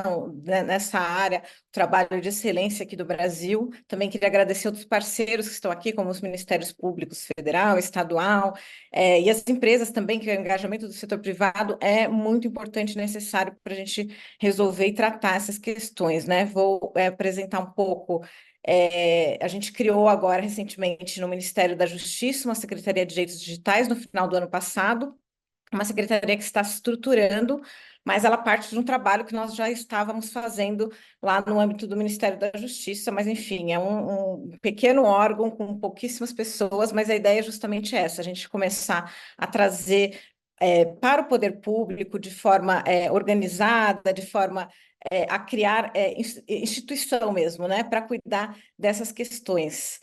nessa área, o trabalho de excelência aqui do Brasil. Também queria agradecer outros parceiros que estão aqui, como os Ministérios Públicos Federal, Estadual, e as empresas também, que o engajamento do setor privado é muito importante e necessário para a gente resolver e tratar essas questões, né? Vou apresentar um pouco. A gente criou agora, recentemente, no Ministério da Justiça, uma Secretaria de Direitos Digitais, no final do ano passado, uma secretaria que está se estruturando, mas ela parte de um trabalho que nós já estávamos fazendo lá no âmbito do Ministério da Justiça, mas, enfim, é um pequeno órgão com pouquíssimas pessoas, mas a ideia é justamente essa, a gente começar a trazer para o poder público de forma organizada, de forma a criar instituição mesmo, né, para cuidar dessas questões.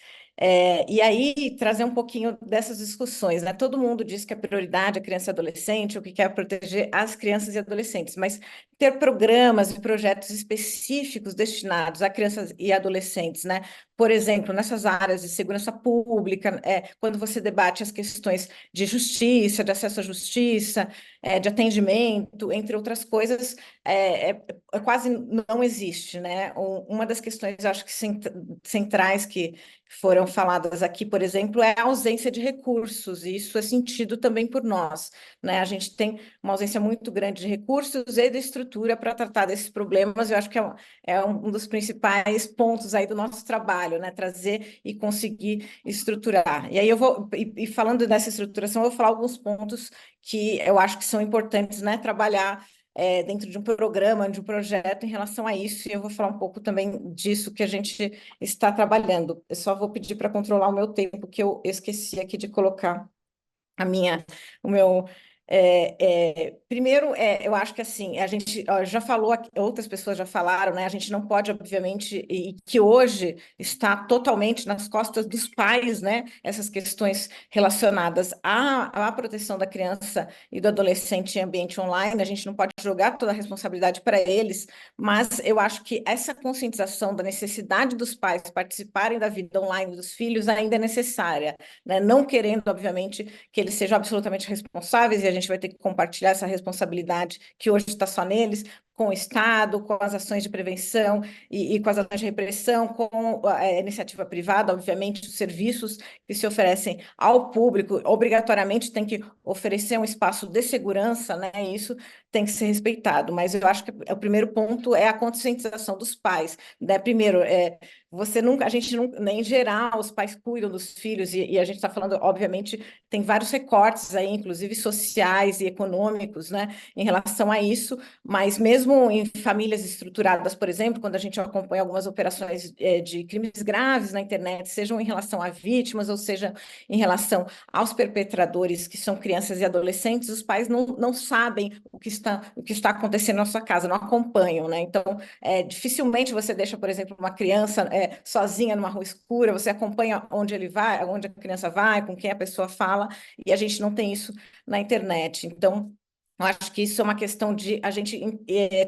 E aí, trazer um pouquinho dessas discussões, né? Todo mundo diz que a prioridade é a criança e adolescente, o que quer proteger as crianças e adolescentes, mas ter programas e projetos específicos destinados a crianças e adolescentes, né? Por exemplo, nessas áreas de segurança pública, quando você debate as questões de justiça, de acesso à justiça, de atendimento, entre outras coisas, quase não existe, né? Uma das questões, acho que centrais que foram faladas aqui, por exemplo, é a ausência de recursos, e isso é sentido também por nós, né? A gente tem uma ausência muito grande de recursos e de estrutura para tratar desses problemas. Eu acho que é um dos principais pontos aí do nosso trabalho, né? Trazer e conseguir estruturar. E aí eu vou, e falando dessa estruturação, eu vou falar alguns pontos que eu acho que são importantes, né? Trabalhar dentro de um programa, de um projeto em relação a isso, e eu vou falar um pouco também disso que a gente está trabalhando. Eu só vou pedir para controlar o meu tempo, que eu esqueci aqui de colocar o meu. Primeiro, eu acho que assim, a gente já falou, outras pessoas já falaram, né? A gente não pode, obviamente, e que hoje está totalmente nas costas dos pais, né? Essas questões relacionadas à proteção da criança e do adolescente em ambiente online, a gente não pode jogar toda a responsabilidade para eles, mas eu acho que essa conscientização da necessidade dos pais participarem da vida online dos filhos ainda é necessária, né? Não querendo, obviamente, que eles sejam absolutamente responsáveis, e a gente vai ter que compartilhar essa responsabilidade que hoje está só neles, com o Estado, com as ações de prevenção e com as ações de repressão, com a iniciativa privada, obviamente, os serviços que se oferecem ao público, obrigatoriamente tem que oferecer um espaço de segurança, né? E isso tem que ser respeitado, mas eu acho que o primeiro ponto é a conscientização dos pais, né? Primeiro, a gente nunca, em geral, os pais cuidam dos filhos, e a gente está falando, obviamente, tem vários recortes aí, inclusive sociais e econômicos, né, em relação a isso, mas mesmo em famílias estruturadas, por exemplo, quando a gente acompanha algumas operações de crimes graves na internet, sejam em relação a vítimas, ou seja, em relação aos perpetradores, que são crianças e adolescentes, os pais não sabem o que está acontecendo na sua casa, não acompanham, né? Então, dificilmente você deixa, por exemplo, uma criança sozinha numa rua escura, você acompanha onde ele vai, onde a criança vai, com quem a pessoa fala, e a gente não tem isso na internet. Então, Eu acho que isso é uma questão de a gente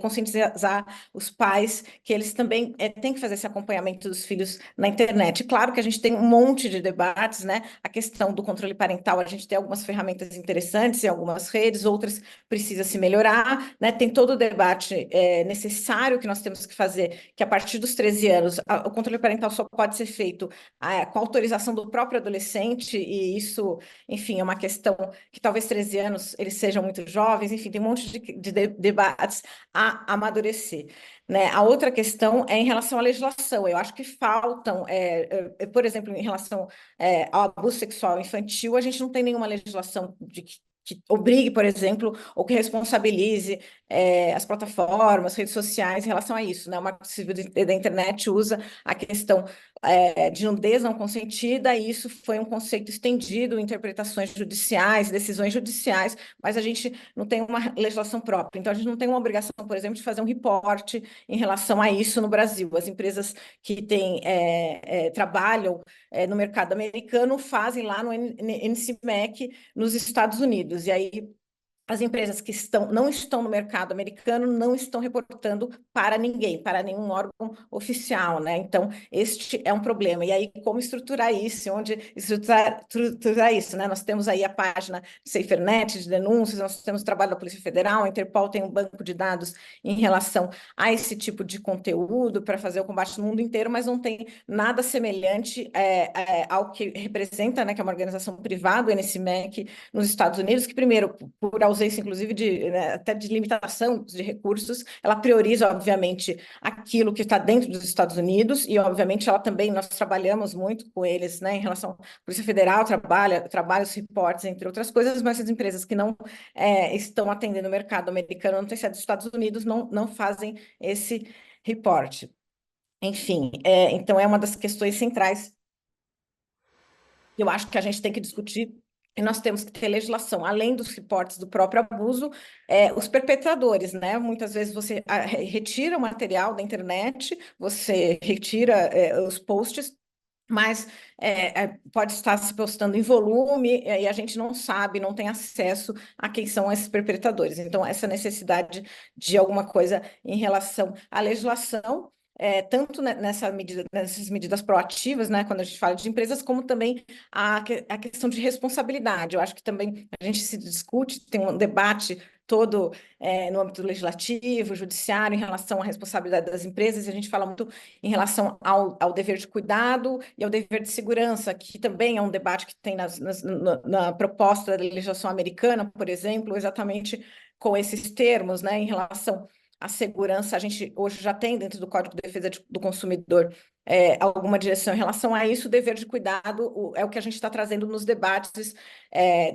conscientizar os pais que eles também têm que fazer esse acompanhamento dos filhos na internet. Claro que a gente tem um monte de debates, né? A questão do controle parental, a gente tem algumas ferramentas interessantes em algumas redes, outras precisa se melhorar, né? Tem todo o debate necessário que nós temos que fazer, que a partir dos 13 anos, o controle parental só pode ser feito com a autorização do próprio adolescente, e isso, enfim, é uma questão que talvez 13 anos eles sejam muito jovens, enfim, tem um monte de debates a amadurecer, né? A outra questão é em relação à legislação. Eu acho que faltam, por exemplo, em relação ao abuso sexual infantil, a gente não tem nenhuma legislação que obrigue, por exemplo, ou que responsabilize as plataformas, redes sociais em relação a isso, né? O Marco Civil da Internet usa a questão de nudez não consentida, e isso foi um conceito estendido em interpretações judiciais, decisões judiciais, mas a gente não tem uma legislação própria. Então, a gente não tem uma obrigação, por exemplo, de fazer um reporte em relação a isso no Brasil. As empresas que trabalham no mercado americano fazem lá no NCMEC nos Estados Unidos. E aí as empresas que não estão no mercado americano não estão reportando para ninguém, para nenhum órgão oficial, né? Então, este é um problema. E aí, como estruturar isso? Onde estruturar isso, né? Nós temos aí a página SaferNet de denúncias, nós temos o trabalho da Polícia Federal, a Interpol tem um banco de dados em relação a esse tipo de conteúdo para fazer o combate no mundo inteiro, mas não tem nada semelhante ao que representa, né, que é uma organização privada, o NCMEC, nos Estados Unidos, que primeiro, por ausência, inclusive, até de limitação de recursos, ela prioriza, obviamente, aquilo que está dentro dos Estados Unidos, e, obviamente, nós trabalhamos muito com eles, né, em relação à Polícia Federal, trabalha os reportes, entre outras coisas, mas as empresas que não estão atendendo o mercado americano, não tem sede dos Estados Unidos, não fazem esse reporte. Enfim, então é uma das questões centrais. Eu acho que a gente tem que discutir, e nós temos que ter legislação, além dos reportes do próprio abuso, os perpetradores, né? Muitas vezes você retira o material da internet, você retira os posts, mas pode estar se postando em volume, e a gente não sabe, não tem acesso a quem são esses perpetradores. Então, essa necessidade de alguma coisa em relação à legislação, tanto nessas medidas proativas, né, quando a gente fala de empresas, como também a questão de responsabilidade. Eu acho que também a gente se discute, tem um debate todo no âmbito legislativo, judiciário, em relação à responsabilidade das empresas, e a gente fala muito em relação ao dever de cuidado e ao dever de segurança, que também é um debate que tem na proposta da legislação americana, por exemplo, exatamente com esses termos, né, em relação à segurança. A gente hoje já tem dentro do Código de Defesa do Consumidor alguma direção em relação a isso. O dever de cuidado é o que a gente está trazendo nos debates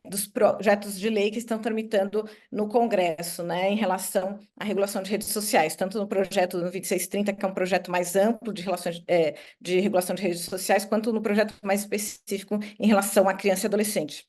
dos projetos de lei que estão tramitando no Congresso, né, em relação à regulação de redes sociais, tanto no projeto no 2630, que é um projeto mais amplo de regulação de redes sociais, quanto no projeto mais específico em relação à criança e adolescente.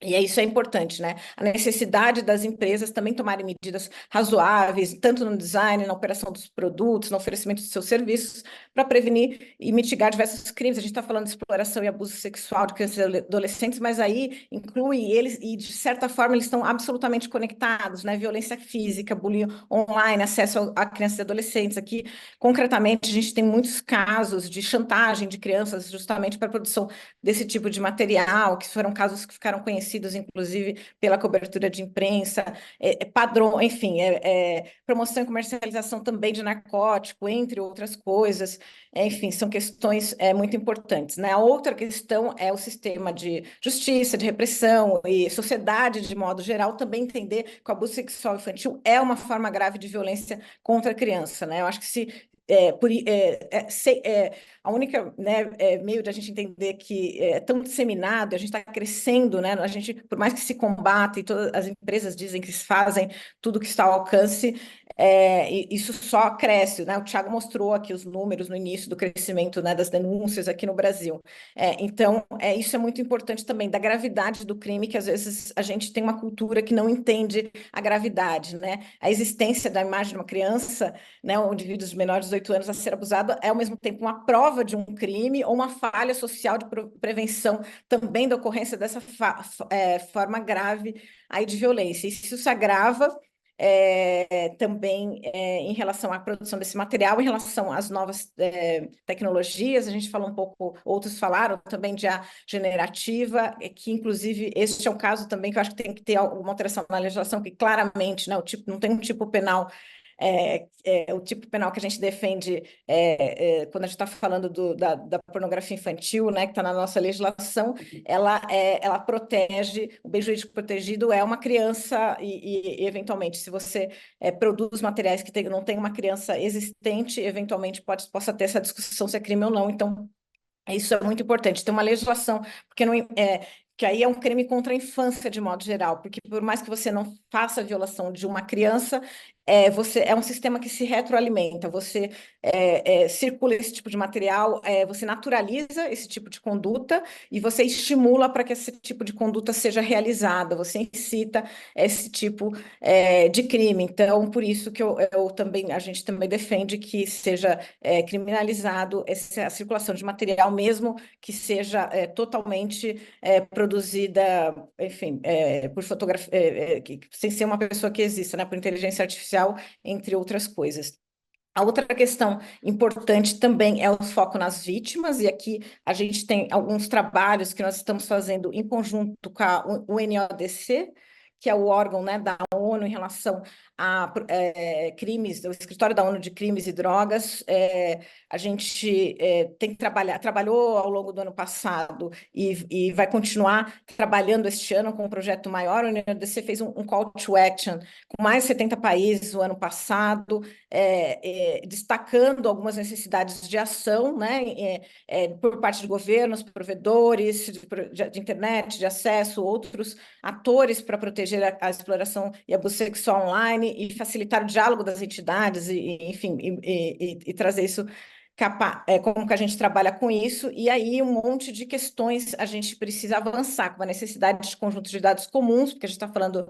E isso é importante, né? A necessidade das empresas também tomarem medidas razoáveis, tanto no design, na operação dos produtos, no oferecimento de seus serviços, para prevenir e mitigar diversos crimes. A gente está falando de exploração e abuso sexual de crianças e adolescentes, mas aí inclui eles, e de certa forma eles estão absolutamente conectados, né? Violência física, bullying online, acesso a crianças e adolescentes. Aqui, concretamente, a gente tem muitos casos de chantagem de crianças justamente para a produção desse tipo de material, que foram casos que ficaram conhecidos, inclusive, pela cobertura de imprensa, padrão, enfim, promoção e comercialização também de narcótico, entre outras coisas. Enfim, são questões muito importantes, né? A outra questão é o sistema de justiça, de repressão e sociedade, de modo geral, também entender que o abuso sexual infantil é uma forma grave de violência contra a criança, né? Eu acho que a única, né, meio de a gente entender que é tão disseminado, a gente está crescendo, né? A gente, por mais que se combata, e todas as empresas dizem que fazem tudo que está ao alcance, isso só cresce, né? O Thiago mostrou aqui os números no início do crescimento, né, das denúncias aqui no Brasil. Então, isso é muito importante também, da gravidade do crime, que às vezes a gente tem uma cultura que não entende a gravidade, né? A existência da imagem de uma criança, né, um indivíduo de menores de 18 anos a ser abusado, é ao mesmo tempo uma prova de um crime ou uma falha social de prevenção também da ocorrência dessa forma grave aí de violência. E isso se agrava também em relação à produção desse material, em relação às novas tecnologias, a gente falou um pouco, outros falaram também de a generativa, que inclusive este é um caso também que eu acho que tem que ter alguma alteração na legislação, que claramente, né, o tipo, não tem um tipo penal, o tipo penal que a gente defende quando a gente está falando da pornografia infantil, né, que está na nossa legislação, ela protege, o bem jurídico protegido é uma criança e eventualmente, se você produz materiais que não tem uma criança existente, eventualmente possa ter essa discussão se é crime ou não. Então, isso é muito importante, ter uma legislação, porque não que aí é um crime contra a infância de modo geral, porque por mais que você não faça a violação de uma criança, é um sistema que se retroalimenta, você circula esse tipo de material, você naturaliza esse tipo de conduta e você estimula para que esse tipo de conduta seja realizada, você incita esse tipo de crime. Então, por isso que a gente também defende que seja criminalizado a circulação de material, mesmo que seja totalmente produzida, enfim, por fotografia, sem ser uma pessoa que exista, né, por inteligência artificial, entre outras coisas. A outra questão importante também é o foco nas vítimas, e aqui a gente tem alguns trabalhos que nós estamos fazendo em conjunto com a UNODC, que é o órgão, né, da ONU em relação a crimes, o Escritório da ONU de Crimes e Drogas. A gente trabalhou ao longo do ano passado e vai continuar trabalhando este ano com um projeto maior. A UNODC fez um call to action com mais de 70 países no ano passado, destacando algumas necessidades de ação, né, por parte de governos, provedores de internet, de acesso, outros atores para proteger a exploração e abuso sexual online e facilitar o diálogo das entidades, enfim, e trazer isso, como que a gente trabalha com isso, e aí um monte de questões a gente precisa avançar, com a necessidade de conjuntos de dados comuns, porque a gente está falando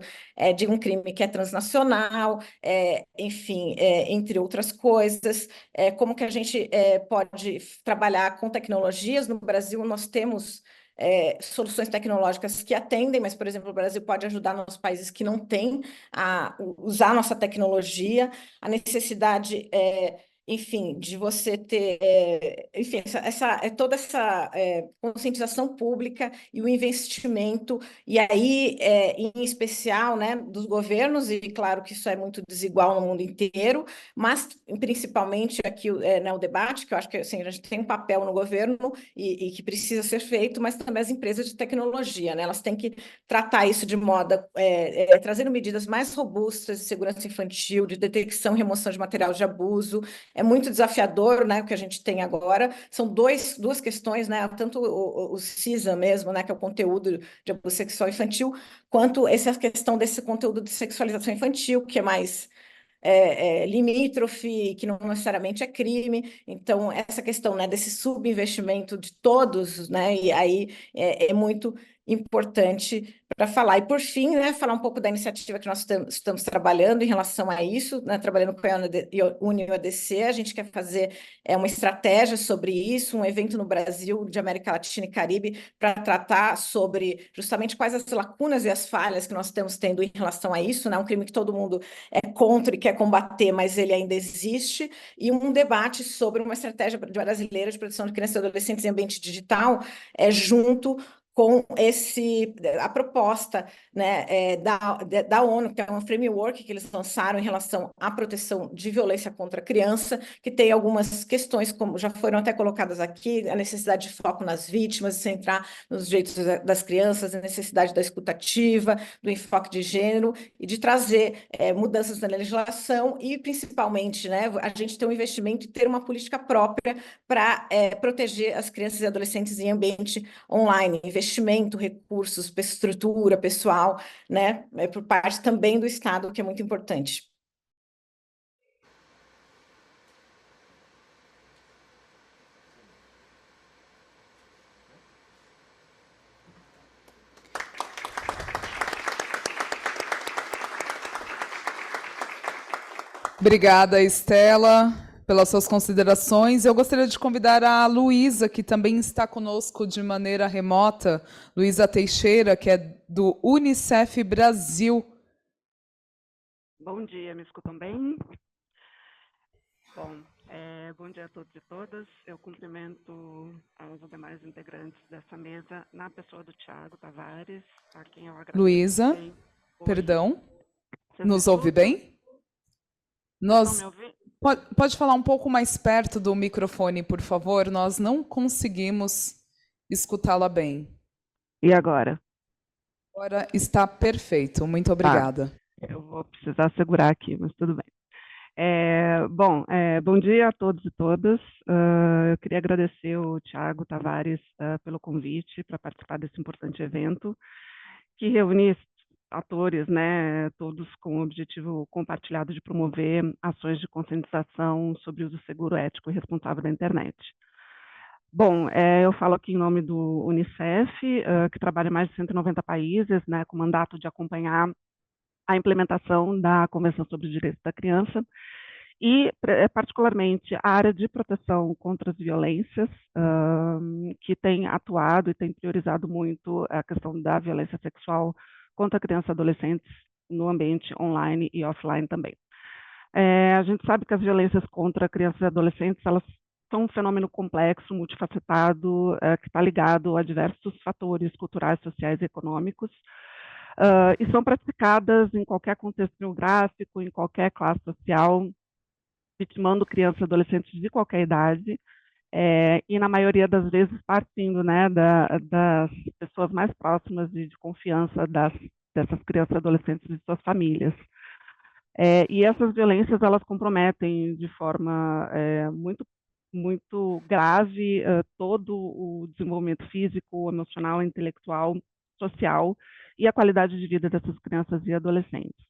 de um crime que é transnacional, enfim, entre outras coisas, como que a gente pode trabalhar com tecnologias. No Brasil, nós temos soluções tecnológicas que atendem, mas, por exemplo, o Brasil pode ajudar nos países que não têm a usar a nossa tecnologia, a necessidade, enfim, de você ter, enfim, toda essa conscientização pública e o investimento, e aí, em especial, né, dos governos, e claro que isso é muito desigual no mundo inteiro, mas principalmente aqui né, o debate, que eu acho que assim, a gente tem um papel no governo e que precisa ser feito, mas também as empresas de tecnologia, né? Elas têm que tratar isso de modo, trazendo medidas mais robustas de segurança infantil, de detecção e remoção de material de abuso. É muito desafiador, né, o que a gente tem agora. São duas questões, né? Tanto o CISA mesmo, né, que é o conteúdo de abuso sexual infantil, quanto essa questão desse conteúdo de sexualização infantil, que é mais limítrofe, que não necessariamente é crime. Então, essa questão, né, desse subinvestimento de todos, né, e aí é muito importante para falar. E, por fim, né, falar um pouco da iniciativa que nós estamos trabalhando em relação a isso, né, trabalhando com a UNODC. A gente quer fazer uma estratégia sobre isso, um evento no Brasil, de América Latina e Caribe, para tratar sobre justamente quais as lacunas e as falhas que nós estamos tendo em relação a isso, né, um crime que todo mundo é contra e quer combater, mas ele ainda existe, e um debate sobre uma estratégia brasileira de proteção de crianças e adolescentes em ambiente digital, junto com a proposta, né, da ONU, que é um framework que eles lançaram em relação à proteção de violência contra a criança, que tem algumas questões, como já foram até colocadas aqui, a necessidade de foco nas vítimas, de centrar nos direitos das crianças, a necessidade da escuta ativa, do enfoque de gênero, e de trazer mudanças na legislação e, principalmente, né, a gente ter um investimento e ter uma política própria para proteger as crianças e adolescentes em ambiente online, investimento, recursos, estrutura, pessoal, né, por parte também do Estado, que é muito importante. Obrigada, Estela, pelas suas considerações. Eu gostaria de convidar a Luísa, que também está conosco de maneira remota, Luísa Teixeira, que é do Unicef Brasil. Bom dia, me escutam bem? Bom, bom dia a todos e todas. Eu cumprimento os demais integrantes dessa mesa, na pessoa do Thiago Tavares, a quem eu agradeço. Luísa, perdão, nos ouve bem? Pode falar um pouco mais perto do microfone, por favor? Nós não conseguimos escutá-la bem. E agora? Agora está perfeito. Muito obrigada. Eu vou precisar segurar aqui, mas tudo bem. Bom dia a todos e todas. Eu queria agradecer o Thiago Tavares pelo convite para participar desse importante evento, que reúne atores, né, todos com o objetivo compartilhado de promover ações de conscientização sobre o uso seguro, ético e responsável da internet. Bom, eu falo aqui em nome do Unicef, que trabalha em mais de 190 países, né, com mandato de acompanhar a implementação da Convenção sobre os Direitos da Criança e, particularmente, a área de proteção contra as violências, que tem atuado e tem priorizado muito a questão da violência sexual contra crianças e adolescentes no ambiente online e offline também. A gente sabe que as violências contra crianças e adolescentes, elas são um fenômeno complexo, multifacetado, que está ligado a diversos fatores culturais, sociais e econômicos, e são praticadas em qualquer contexto geográfico, em qualquer classe social, vitimando crianças e adolescentes de qualquer idade, e na maioria das vezes partindo, né, das pessoas mais próximas e de confiança dessas crianças e adolescentes e de suas famílias. E essas violências, elas comprometem de forma muito grave todo o desenvolvimento físico, emocional, intelectual, social e a qualidade de vida dessas crianças e adolescentes.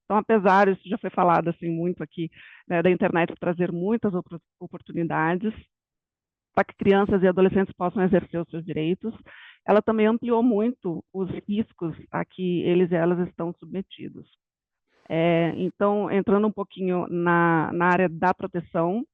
Então, apesar, isso já foi falado assim muito aqui, né, da internet trazer muitas oportunidades para que crianças e adolescentes possam exercer os seus direitos, ela também ampliou muito os riscos a que eles e elas estão submetidos. Então, entrando um pouquinho na área da proteção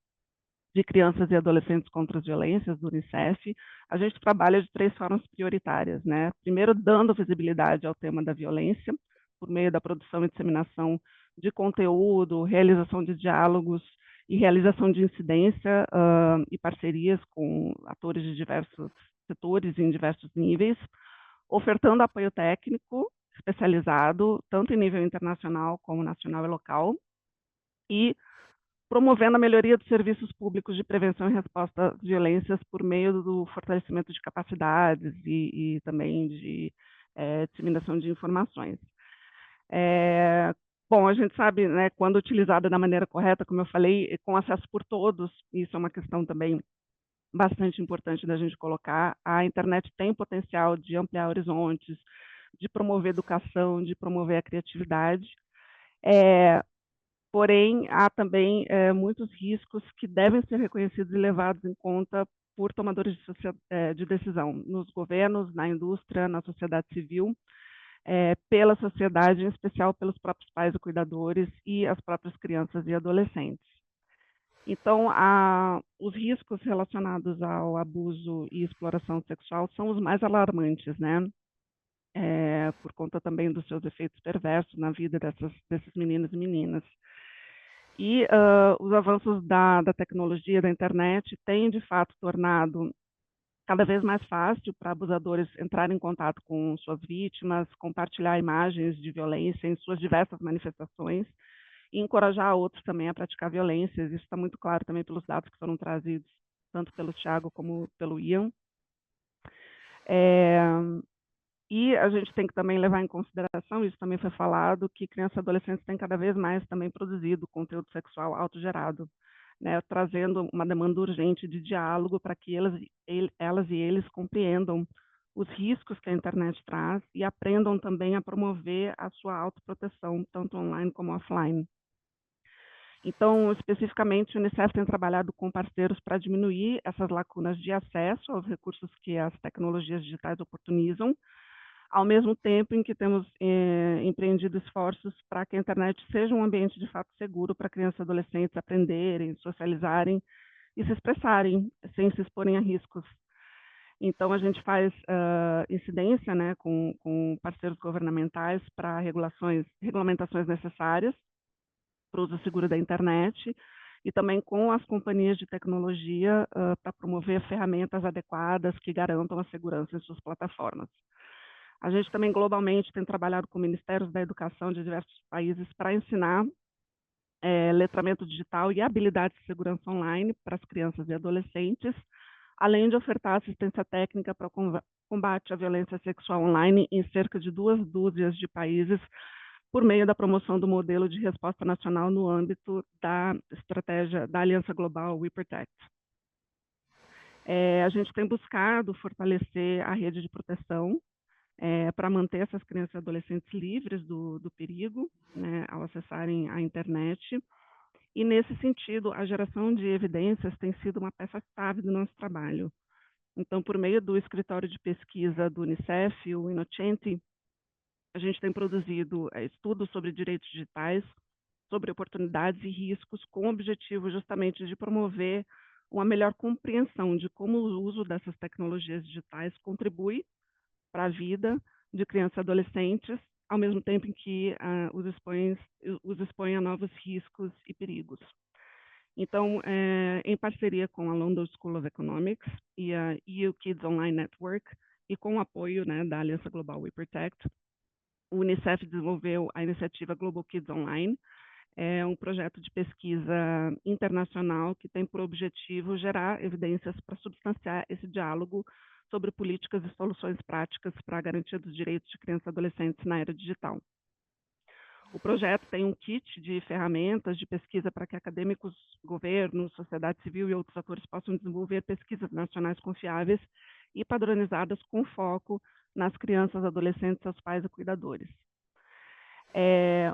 de crianças e adolescentes contra as violências do Unicef, a gente trabalha de 3 formas prioritárias, né? Primeiro, dando visibilidade ao tema da violência, por meio da produção e disseminação de conteúdo, realização de diálogos e realização de incidência e parcerias com atores de diversos setores e em diversos níveis, ofertando apoio técnico especializado, tanto em nível internacional como nacional e local, e promovendo a melhoria dos serviços públicos de prevenção e resposta às violências por meio do fortalecimento de capacidades e também de disseminação de informações. Bom, a gente sabe, né, quando utilizada da maneira correta, como eu falei, com acesso por todos, isso é uma questão também bastante importante da gente colocar, a internet tem potencial de ampliar horizontes, de promover educação, de promover a criatividade, porém, há também muitos riscos que devem ser reconhecidos e levados em conta por tomadores de decisão, nos governos, na indústria, na sociedade civil, pela sociedade, em especial pelos próprios pais e cuidadores e as próprias crianças e adolescentes. Então, os riscos relacionados ao abuso e exploração sexual são os mais alarmantes, né? Por conta também dos seus efeitos perversos na vida desses meninos e meninas. E os avanços da tecnologia, da internet, têm, de fato, tornado cada vez mais fácil para abusadores entrarem em contato com suas vítimas, compartilhar imagens de violência em suas diversas manifestações e encorajar outros também a praticar violências. Isso está muito claro também pelos dados que foram trazidos, tanto pelo Thiago como pelo Ian. E a gente tem que também levar em consideração, isso também foi falado, que crianças e adolescentes têm cada vez mais também produzido conteúdo sexual autogerado, né, trazendo uma demanda urgente de diálogo para que elas e eles compreendam os riscos que a internet traz e aprendam também a promover a sua autoproteção, tanto online como offline. Então, especificamente, o Unicef tem trabalhado com parceiros para diminuir essas lacunas de acesso aos recursos que as tecnologias digitais oportunizam, ao mesmo tempo em que temos empreendido esforços para que a internet seja um ambiente de fato seguro para crianças e adolescentes aprenderem, socializarem e se expressarem sem se exporem a riscos. Então, a gente faz incidência, né, com parceiros governamentais para regulamentações necessárias para o uso seguro da internet e também com as companhias de tecnologia para promover ferramentas adequadas que garantam a segurança em suas plataformas. A gente também globalmente tem trabalhado com ministérios da educação de diversos países para ensinar letramento digital e habilidades de segurança online para as crianças e adolescentes, além de ofertar assistência técnica para o combate à violência sexual online em cerca de 2 dúzias de países, por meio da promoção do modelo de resposta nacional no âmbito da estratégia da Aliança Global We Protect. A gente tem buscado fortalecer a rede de proteção para manter essas crianças e adolescentes livres do perigo, né, ao acessarem a internet. E, nesse sentido, a geração de evidências tem sido uma peça-chave do nosso trabalho. Então, por meio do escritório de pesquisa do Unicef, o Innocenti, a gente tem produzido estudos sobre direitos digitais, sobre oportunidades e riscos, com o objetivo justamente de promover uma melhor compreensão de como o uso dessas tecnologias digitais contribui para a vida de crianças e adolescentes, ao mesmo tempo em que os expõe a novos riscos e perigos. Então, em parceria com a London School of Economics e a EU Kids Online Network, e com o apoio, né, da Aliança Global We Protect, o Unicef desenvolveu a iniciativa Global Kids Online, um projeto de pesquisa internacional que tem por objetivo gerar evidências para substanciar esse diálogo sobre políticas e soluções práticas para a garantia dos direitos de crianças e adolescentes na era digital. O projeto tem um kit de ferramentas de pesquisa para que acadêmicos, governos, sociedade civil e outros atores possam desenvolver pesquisas nacionais confiáveis e padronizadas com foco nas crianças, adolescentes, seus pais e cuidadores.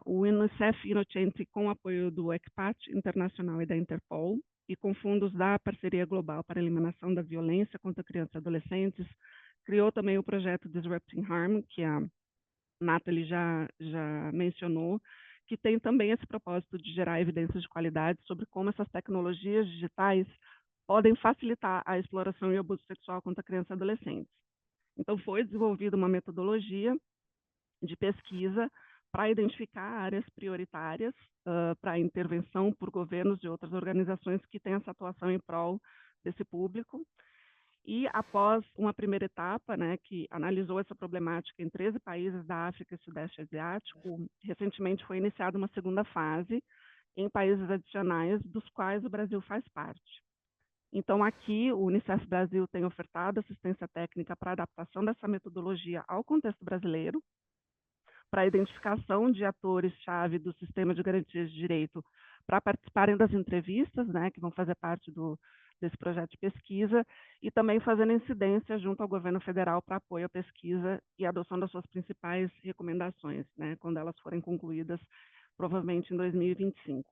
O Unicef Innocenti, com o apoio do ECPAT Internacional e da Interpol, e com fundos da Parceria Global para a Eliminação da Violência contra Crianças e Adolescentes, criou também o projeto Disrupting Harm, que a Nathalie já mencionou, que tem também esse propósito de gerar evidências de qualidade sobre como essas tecnologias digitais podem facilitar a exploração e abuso sexual contra crianças e adolescentes. Então, foi desenvolvida uma metodologia de pesquisa para identificar áreas prioritárias para a intervenção por governos e outras organizações que têm essa atuação em prol desse público. E após uma primeira etapa, né, que analisou essa problemática em 13 países da África e Sudeste Asiático, recentemente foi iniciada uma segunda fase em países adicionais, dos quais o Brasil faz parte. Então, aqui, o Unicef Brasil tem ofertado assistência técnica para a adaptação dessa metodologia ao contexto brasileiro, para a identificação de atores-chave do sistema de garantias de direito para participarem das entrevistas, né, que vão fazer parte desse projeto de pesquisa, e também fazendo incidência junto ao governo federal para apoio à pesquisa e adoção das suas principais recomendações, né, quando elas forem concluídas, provavelmente em 2025.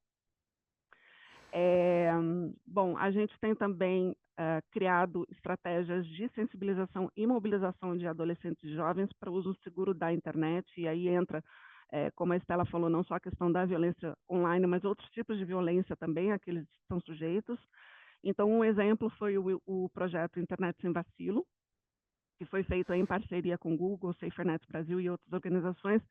Bom, a gente tem também criado estratégias de sensibilização e mobilização de adolescentes e jovens para o uso seguro da internet, e aí entra, como a Estela falou, não só a questão da violência online, mas outros tipos de violência também a que eles estão sujeitos. Então, um exemplo foi o projeto Internet Sem Vacilo, que foi feito em parceria com Google, SaferNet Brasil e outras organizações,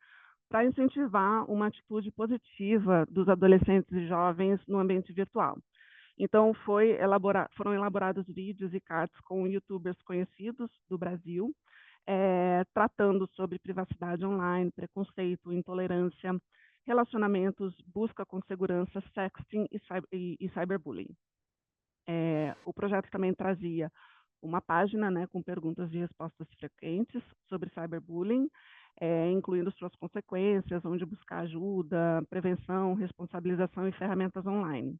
para incentivar uma atitude positiva dos adolescentes e jovens no ambiente virtual. Então, foram elaborados vídeos e cards com youtubers conhecidos do Brasil, tratando sobre privacidade online, preconceito, intolerância, relacionamentos, busca com segurança, sexting e cyberbullying. O projeto também trazia uma página, né, com perguntas e respostas frequentes sobre cyberbullying, incluindo suas consequências, onde buscar ajuda, prevenção, responsabilização e ferramentas online.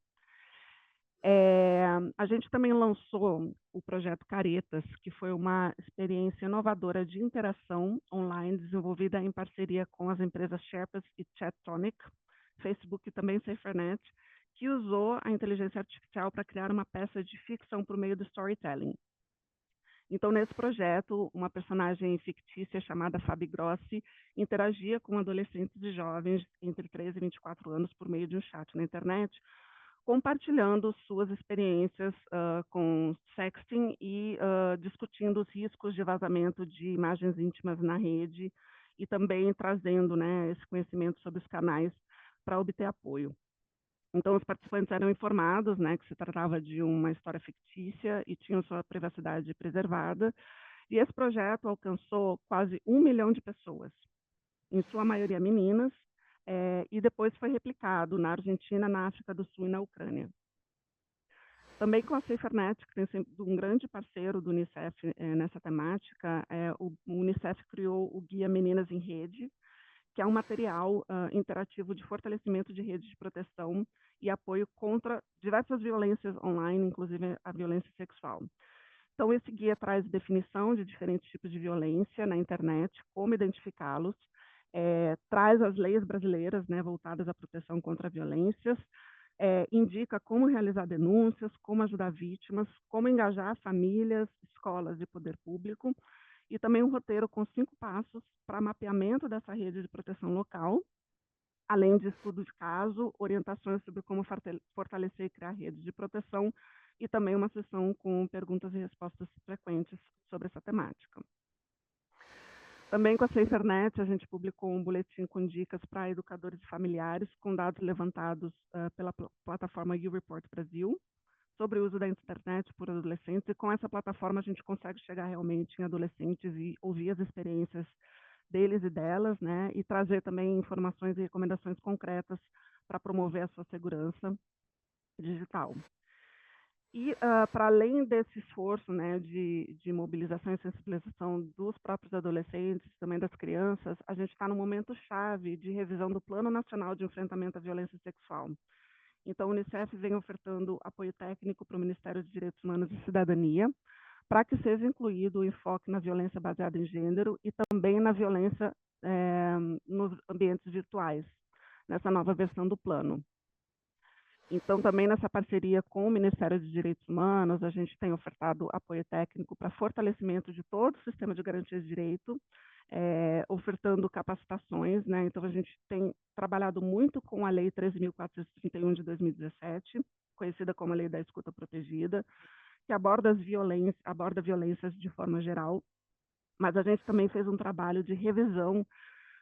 A gente também lançou o projeto Caretas, que foi uma experiência inovadora de interação online desenvolvida em parceria com as empresas Sherpas e Chattonic, Facebook e também SaferNet, que usou a inteligência artificial para criar uma peça de ficção por meio do storytelling. Então, nesse projeto, uma personagem fictícia chamada Fabi Grossi interagia com adolescentes e jovens entre 13 e 24 anos por meio de um chat na internet, compartilhando suas experiências com sexting e discutindo os riscos de vazamento de imagens íntimas na rede e também trazendo, né, esse conhecimento sobre os canais para obter apoio. Então, os participantes eram informados, né, que se tratava de uma história fictícia e tinham sua privacidade preservada. E esse projeto alcançou quase 1 milhão de pessoas, em sua maioria meninas, e depois foi replicado na Argentina, na África do Sul e na Ucrânia. Também com a SaferNet, que tem sido um grande parceiro do Unicef nessa temática, o Unicef criou o Guia Meninas em Rede, que é um material interativo de fortalecimento de redes de proteção e apoio contra diversas violências online, inclusive a violência sexual. Então, esse guia traz definição de diferentes tipos de violência na internet, como identificá-los, traz as leis brasileiras, né, voltadas à proteção contra violências, indica como realizar denúncias, como ajudar vítimas, como engajar famílias, escolas e poder público, e também um roteiro com 5 passos para mapeamento dessa rede de proteção local, além de estudo de caso, orientações sobre como fortalecer e criar redes de proteção, e também uma sessão com perguntas e respostas frequentes sobre essa temática. Também com a SaferNet, a gente publicou um boletim com dicas para educadores e familiares, com dados levantados pela plataforma YouReport Brasil, sobre o uso da internet por adolescentes, e com essa plataforma a gente consegue chegar realmente em adolescentes e ouvir as experiências deles e delas, né, e trazer também informações e recomendações concretas para promover a sua segurança digital. E para além desse esforço, né, de mobilização e sensibilização dos próprios adolescentes, também das crianças, a gente está no momento chave de revisão do Plano Nacional de Enfrentamento à Violência Sexual. Então, a Unicef vem ofertando apoio técnico para o Ministério dos Direitos Humanos e Cidadania, para que seja incluído o enfoque na violência baseada em gênero e também na violência nos ambientes virtuais, nessa nova versão do plano. Então, também nessa parceria com o Ministério dos Direitos Humanos, a gente tem ofertado apoio técnico para fortalecimento de todo o sistema de garantia de direito, ofertando capacitações, né? Então, a gente tem trabalhado muito com a Lei 13.431 de 2017, conhecida como a Lei da Escuta Protegida, que aborda violências de forma geral, mas a gente também fez um trabalho de revisão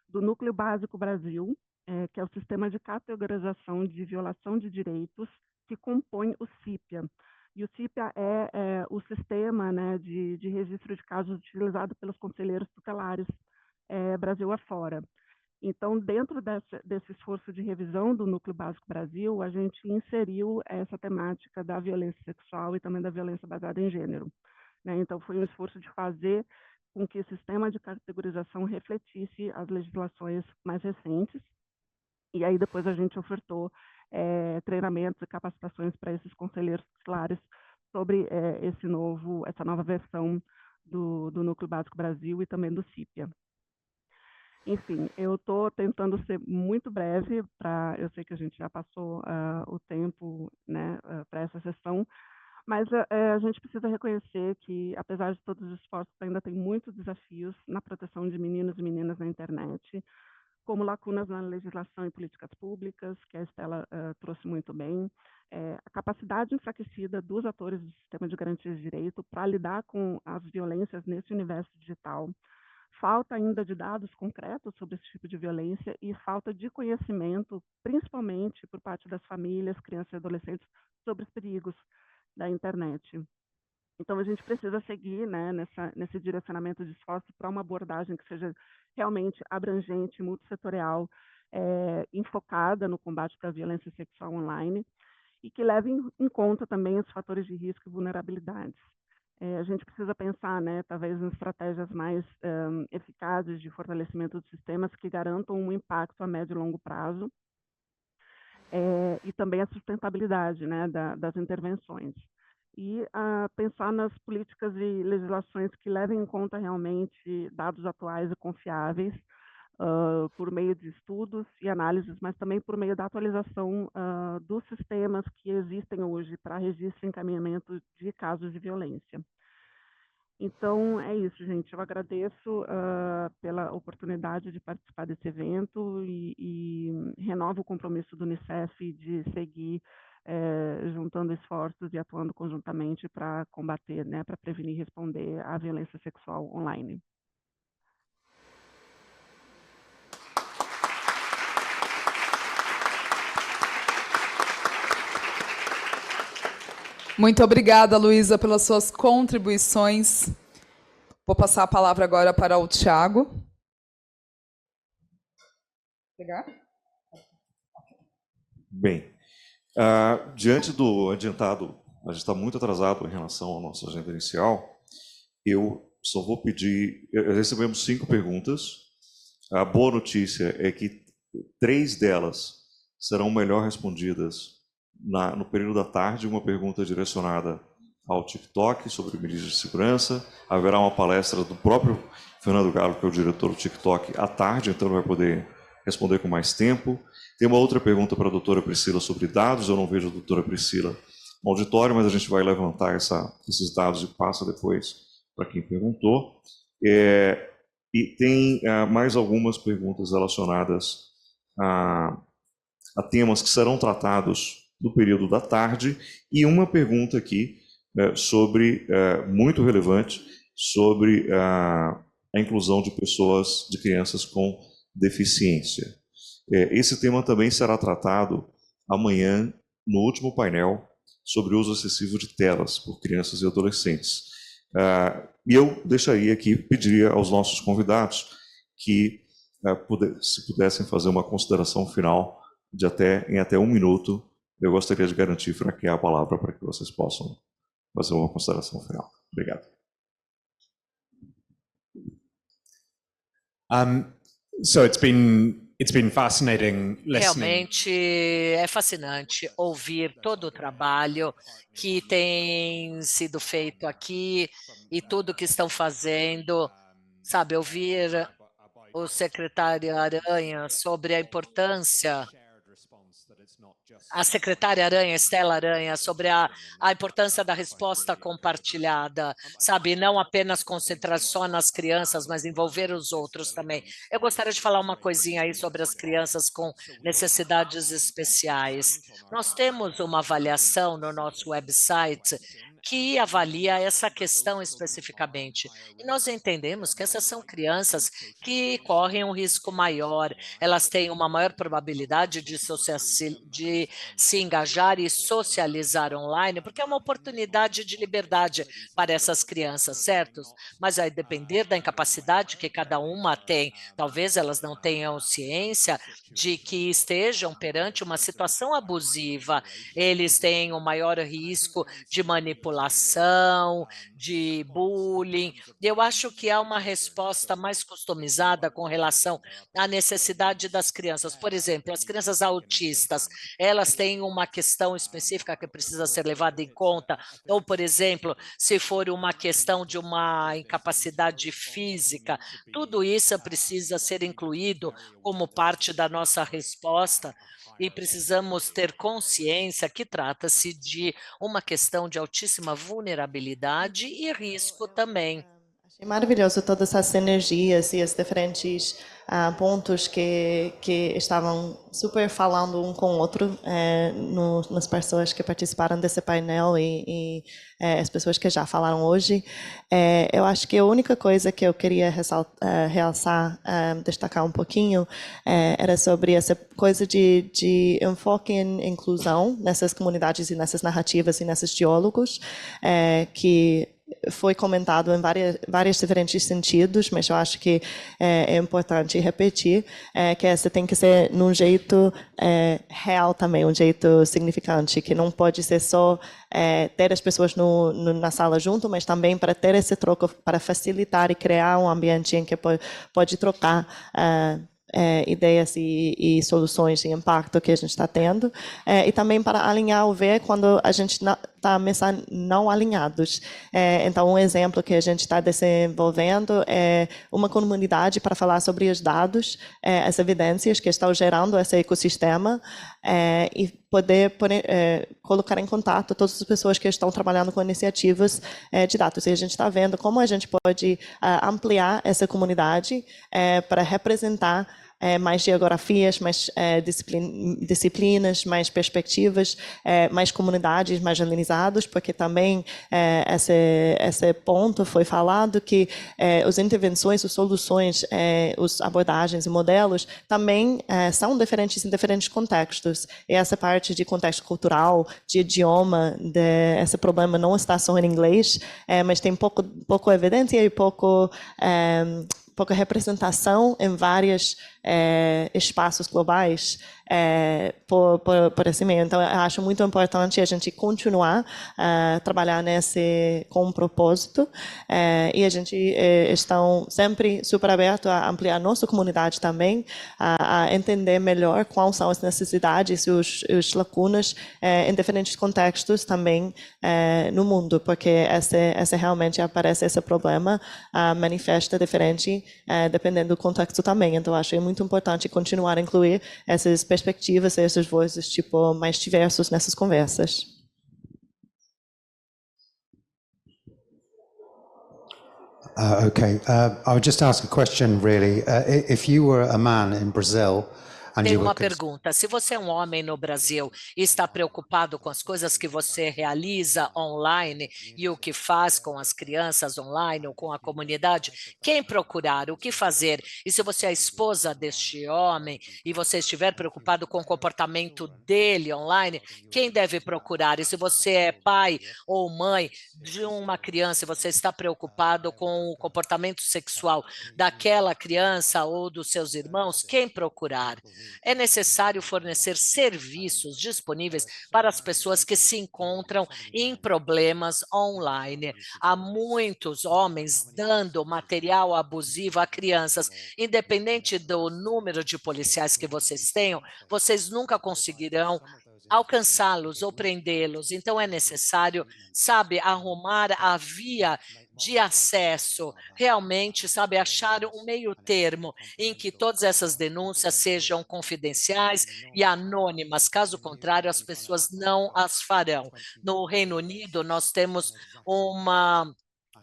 do Núcleo Básico Brasil, que é o Sistema de Categorização de Violação de Direitos, que compõe o CIPIA. E o CIPIA é o sistema, né, de registro de casos utilizado pelos conselheiros tutelares Brasil afora. Então, dentro desse esforço de revisão do Núcleo Básico Brasil, a gente inseriu essa temática da violência sexual e também da violência baseada em gênero, né? Então, foi um esforço de fazer com que o sistema de categorização refletisse as legislações mais recentes, e aí depois a gente ofertou treinamentos e capacitações para esses conselheiros tutelares sobre essa nova versão do Núcleo Básico Brasil e também do CIPIA. Enfim, eu estou tentando ser muito breve, eu sei que a gente já passou o tempo, né, para essa sessão, mas a gente precisa reconhecer que, apesar de todos os esforços, ainda tem muitos desafios na proteção de meninos e meninas na internet, como lacunas na legislação e políticas públicas, que a Estela trouxe muito bem, a capacidade enfraquecida dos atores do sistema de garantia de direito para lidar com as violências nesse universo digital, falta ainda de dados concretos sobre esse tipo de violência e falta de conhecimento, principalmente por parte das famílias, crianças e adolescentes, sobre os perigos da internet. Então, a gente precisa seguir, né, nesse direcionamento de esforço para uma abordagem que seja realmente abrangente, multissetorial, enfocada no combate da violência sexual online e que leve em conta também os fatores de risco e vulnerabilidades. A gente precisa pensar, né, talvez em estratégias mais eficazes de fortalecimento dos sistemas que garantam um impacto a médio e longo prazo e também a sustentabilidade, né, das intervenções. E pensar nas políticas e legislações que levem em conta realmente dados atuais e confiáveis, por meio de estudos e análises, mas também por meio da atualização dos sistemas que existem hoje para registro e encaminhamento de casos de violência. Então, é isso, gente. Eu agradeço pela oportunidade de participar desse evento e renovo o compromisso do Unicef de seguir juntando esforços e atuando conjuntamente para combater, né, para prevenir e responder à violência sexual online. Muito obrigada, Luísa, pelas suas contribuições. Vou passar a palavra agora para o Tiago. Bem, diante do adiantado, a gente está muito atrasado em relação à nossa agenda inicial, eu só vou pedir, recebemos 5 perguntas, a boa notícia é que 3 delas serão melhor respondidas no período da tarde, uma pergunta direcionada ao TikTok sobre medidas de segurança, haverá uma palestra do próprio Fernando Galo, que é o diretor do TikTok, à tarde, então ele vai poder responder com mais tempo. Tem uma outra pergunta para a doutora Priscila sobre dados, eu não vejo a doutora Priscila no auditório, mas a gente vai levantar esses dados e passa depois para quem perguntou. E tem mais algumas perguntas relacionadas a temas que serão tratados no período da tarde, e uma pergunta aqui muito relevante, sobre a inclusão de crianças com deficiência. Esse tema também será tratado amanhã no último painel sobre o uso excessivo de telas por crianças e adolescentes. E eu pediria aos nossos convidados que se pudessem fazer uma consideração final em até 1 minuto. Eu gostaria de garantir franquear a palavra para que vocês possam fazer uma consideração final. Obrigado. So it's been fascinating listening. Realmente é fascinante ouvir todo o trabalho que tem sido feito aqui e tudo que estão fazendo, sabe, ouvir o secretário Aranha sobre a importância, a secretária Aranha, Estela Aranha, sobre a importância da resposta compartilhada, sabe, não apenas concentrar só nas crianças, mas envolver os outros também. Eu gostaria de falar uma coisinha aí sobre as crianças com necessidades especiais. Nós temos uma avaliação no nosso website que avalia essa questão especificamente. E nós entendemos que essas são crianças que correm um risco maior, elas têm uma maior probabilidade de se engajar e socializar online, porque é uma oportunidade de liberdade para essas crianças, certo? Mas vai depender da incapacidade que cada uma tem. Talvez elas não tenham ciência de que estejam perante uma situação abusiva, eles têm um maior risco de manipulação, de bullying. Eu acho que há uma resposta mais customizada com relação à necessidade das crianças. Por exemplo, as crianças autistas, elas têm uma questão específica que precisa ser levada em conta, ou, por exemplo, se for uma questão de uma incapacidade física, tudo isso precisa ser incluído como parte da nossa resposta. E precisamos ter consciência que trata-se de uma questão de altíssima vulnerabilidade e risco também. Achei maravilhoso todas as sinergias e os diferentes pontos que estavam super falando um com o outro nas pessoas que participaram desse painel e as pessoas que já falaram hoje. Eu acho que a única coisa que eu queria realçar, destacar um pouquinho, era sobre essa coisa de enfoque em inclusão nessas comunidades e nessas narrativas e nesses diálogos, que foi comentado em vários diferentes sentidos, mas eu acho que é importante repetir que essa tem que ser num jeito real também, um jeito significante, que não pode ser só ter as pessoas na sala junto, mas também para ter esse troco, para facilitar e criar um ambiente em que pode trocar ideias e soluções e impacto que a gente está tendo, e também para alinhar o ver quando a gente está não alinhados. Então, um exemplo que a gente está desenvolvendo é uma comunidade para falar sobre os dados, as evidências que estão gerando esse ecossistema, e poder colocar em contato todas as pessoas que estão trabalhando com iniciativas de dados. E a gente está vendo como a gente pode ampliar essa comunidade para representar mais geografias, mais disciplinas, mais perspectivas, mais comunidades marginalizadas, porque também esse ponto foi falado que as intervenções, as soluções, as abordagens e modelos também são diferentes em diferentes contextos. E essa parte de contexto cultural, de idioma, esse problema não está só em inglês, mas tem pouco evidência e pouca representação em vários espaços globais por esse meio. Então, eu acho muito importante a gente continuar a trabalhar com um propósito e a gente está sempre super aberto a ampliar nossa comunidade também, a entender melhor quais são as necessidades e as lacunas em diferentes contextos também no mundo, porque esse realmente aparece esse problema, manifesta diferente dependendo do contexto também. Então, acho muito importante continuar a incluir essas perspectivas e essas vozes mais diversos nessas conversas. Okay, I would just ask a question really. If you were a man in Brazil and Tenho you were uma pergunta. Se você é um homem no Brasil e está preocupado com as coisas que você realiza online e o que faz com as crianças online ou com a comunidade, quem procurar, o que fazer? E se você é a esposa deste homem e você estiver preocupado com o comportamento dele online, quem deve procurar? E se você é pai ou mãe de uma criança e você está preocupado com o comportamento sexual daquela criança ou dos seus irmãos, quem procurar? É necessário fornecer serviços disponíveis para as pessoas que se encontram em problemas online. Há muitos homens dando material abusivo a crianças. Independente do número de policiais que vocês tenham, vocês nunca conseguirão alcançá-los ou prendê-los. Então, é necessário, arrumar a via de acesso, realmente, achar um meio termo em que todas essas denúncias sejam confidenciais e anônimas. Caso contrário, as pessoas não as farão. No Reino Unido, nós temos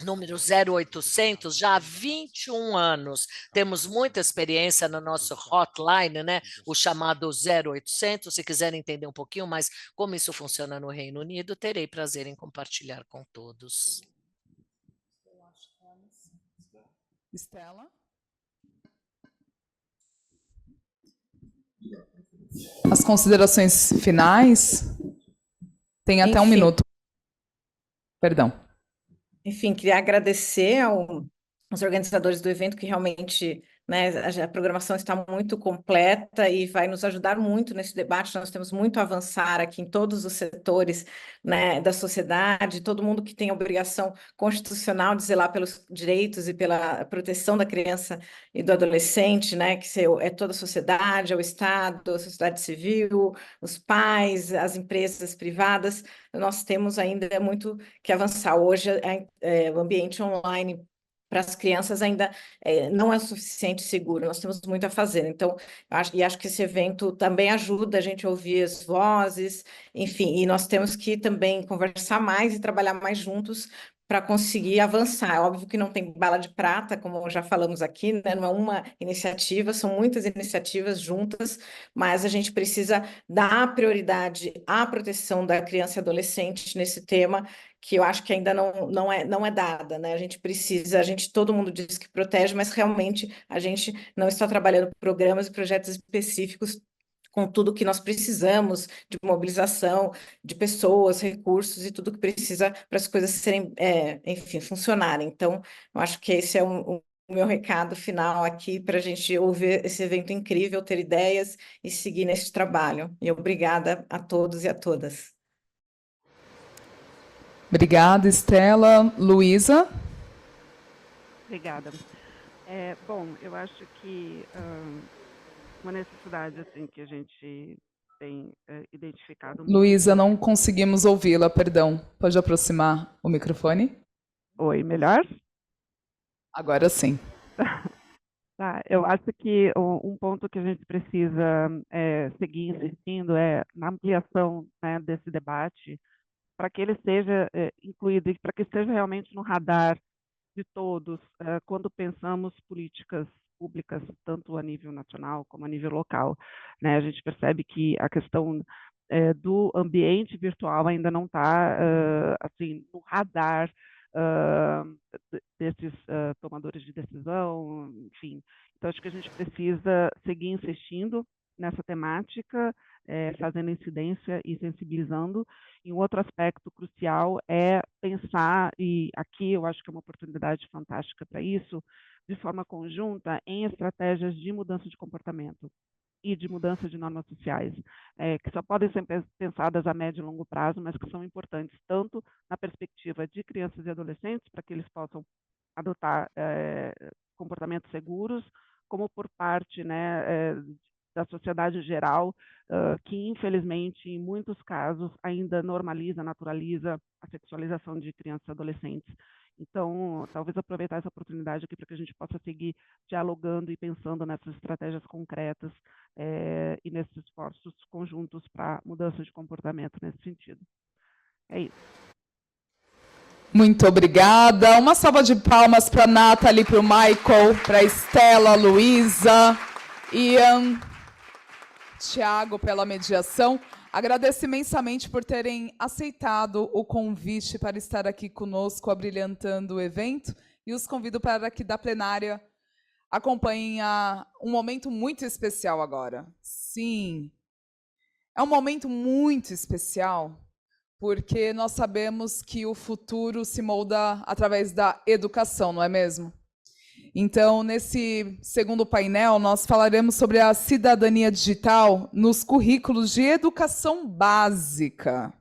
número 0800 já há 21 anos. Temos muita experiência no nosso hotline, o chamado 0800. Se quiserem entender um pouquinho mais como isso funciona no Reino Unido, terei prazer em compartilhar com todos. Estela? As considerações finais? Tem até um minuto. Perdão. Enfim, queria agradecer aos organizadores do evento, que realmente a programação está muito completa e vai nos ajudar muito nesse debate. Nós temos muito a avançar aqui em todos os setores da sociedade, todo mundo que tem a obrigação constitucional de zelar pelos direitos e pela proteção da criança e do adolescente, que é toda a sociedade, é o Estado, a sociedade civil, os pais, as empresas privadas. Nós temos ainda muito que avançar. Hoje, o ambiente online para as crianças ainda não é o suficiente seguro, nós temos muito a fazer. Então, acho que esse evento também ajuda a gente a ouvir as vozes, enfim, e nós temos que também conversar mais e trabalhar mais juntos para conseguir avançar. É óbvio que não tem bala de prata, como já falamos aqui, não é uma iniciativa, são muitas iniciativas juntas, mas a gente precisa dar prioridade à proteção da criança e adolescente nesse tema, que eu acho que ainda não é dada, A gente precisa, todo mundo diz que protege, mas realmente a gente não está trabalhando programas e projetos específicos com tudo que nós precisamos de mobilização, de pessoas, recursos e tudo que precisa para as coisas serem, enfim, funcionarem. Então, eu acho que esse é o meu recado final aqui para a gente ouvir esse evento incrível, ter ideias e seguir nesse trabalho. E obrigada a todos e a todas. Obrigada, Estela. Luísa? Obrigada. Bom, eu acho que uma necessidade assim que a gente tem identificado... Luísa, não conseguimos ouvi-la, perdão. Pode aproximar o microfone? Oi, melhor? Agora sim. Tá, eu acho que um ponto que a gente precisa seguir insistindo é na ampliação, né, desse debate, para que ele seja incluído e para que esteja realmente no radar de todos, quando pensamos políticas públicas, tanto a nível nacional como a nível local, né? A gente percebe que a questão do ambiente virtual ainda não está assim, no radar desses tomadores de decisão, enfim. Então, acho que a gente precisa seguir insistindo nessa temática, fazendo incidência e sensibilizando. E um outro aspecto crucial é pensar, e aqui eu acho que é uma oportunidade fantástica para isso, de forma conjunta, em estratégias de mudança de comportamento e de mudança de normas sociais, que só podem ser pensadas a médio e longo prazo, mas que são importantes tanto na perspectiva de crianças e adolescentes, para que eles possam adotar comportamentos seguros, como por parte, né, da sociedade em geral, que infelizmente em muitos casos ainda normaliza, naturaliza a sexualização de crianças e adolescentes. Então, talvez aproveitar essa oportunidade aqui para que a gente possa seguir dialogando e pensando nessas estratégias concretas e nesses esforços conjuntos para mudança de comportamento nesse sentido. É isso. Muito obrigada. Uma salva de palmas para a Nathalie, para o Michael, para a Estela, Luísa, Ian, Tiago pela mediação. Agradeço imensamente por terem aceitado o convite para estar aqui conosco, abrilhantando o evento, e os convido para que da plenária acompanhem um momento muito especial agora. Sim, é um momento muito especial, porque nós sabemos que o futuro se molda através da educação, não é mesmo? Então, nesse segundo painel, nós falaremos sobre a cidadania digital nos currículos de educação básica.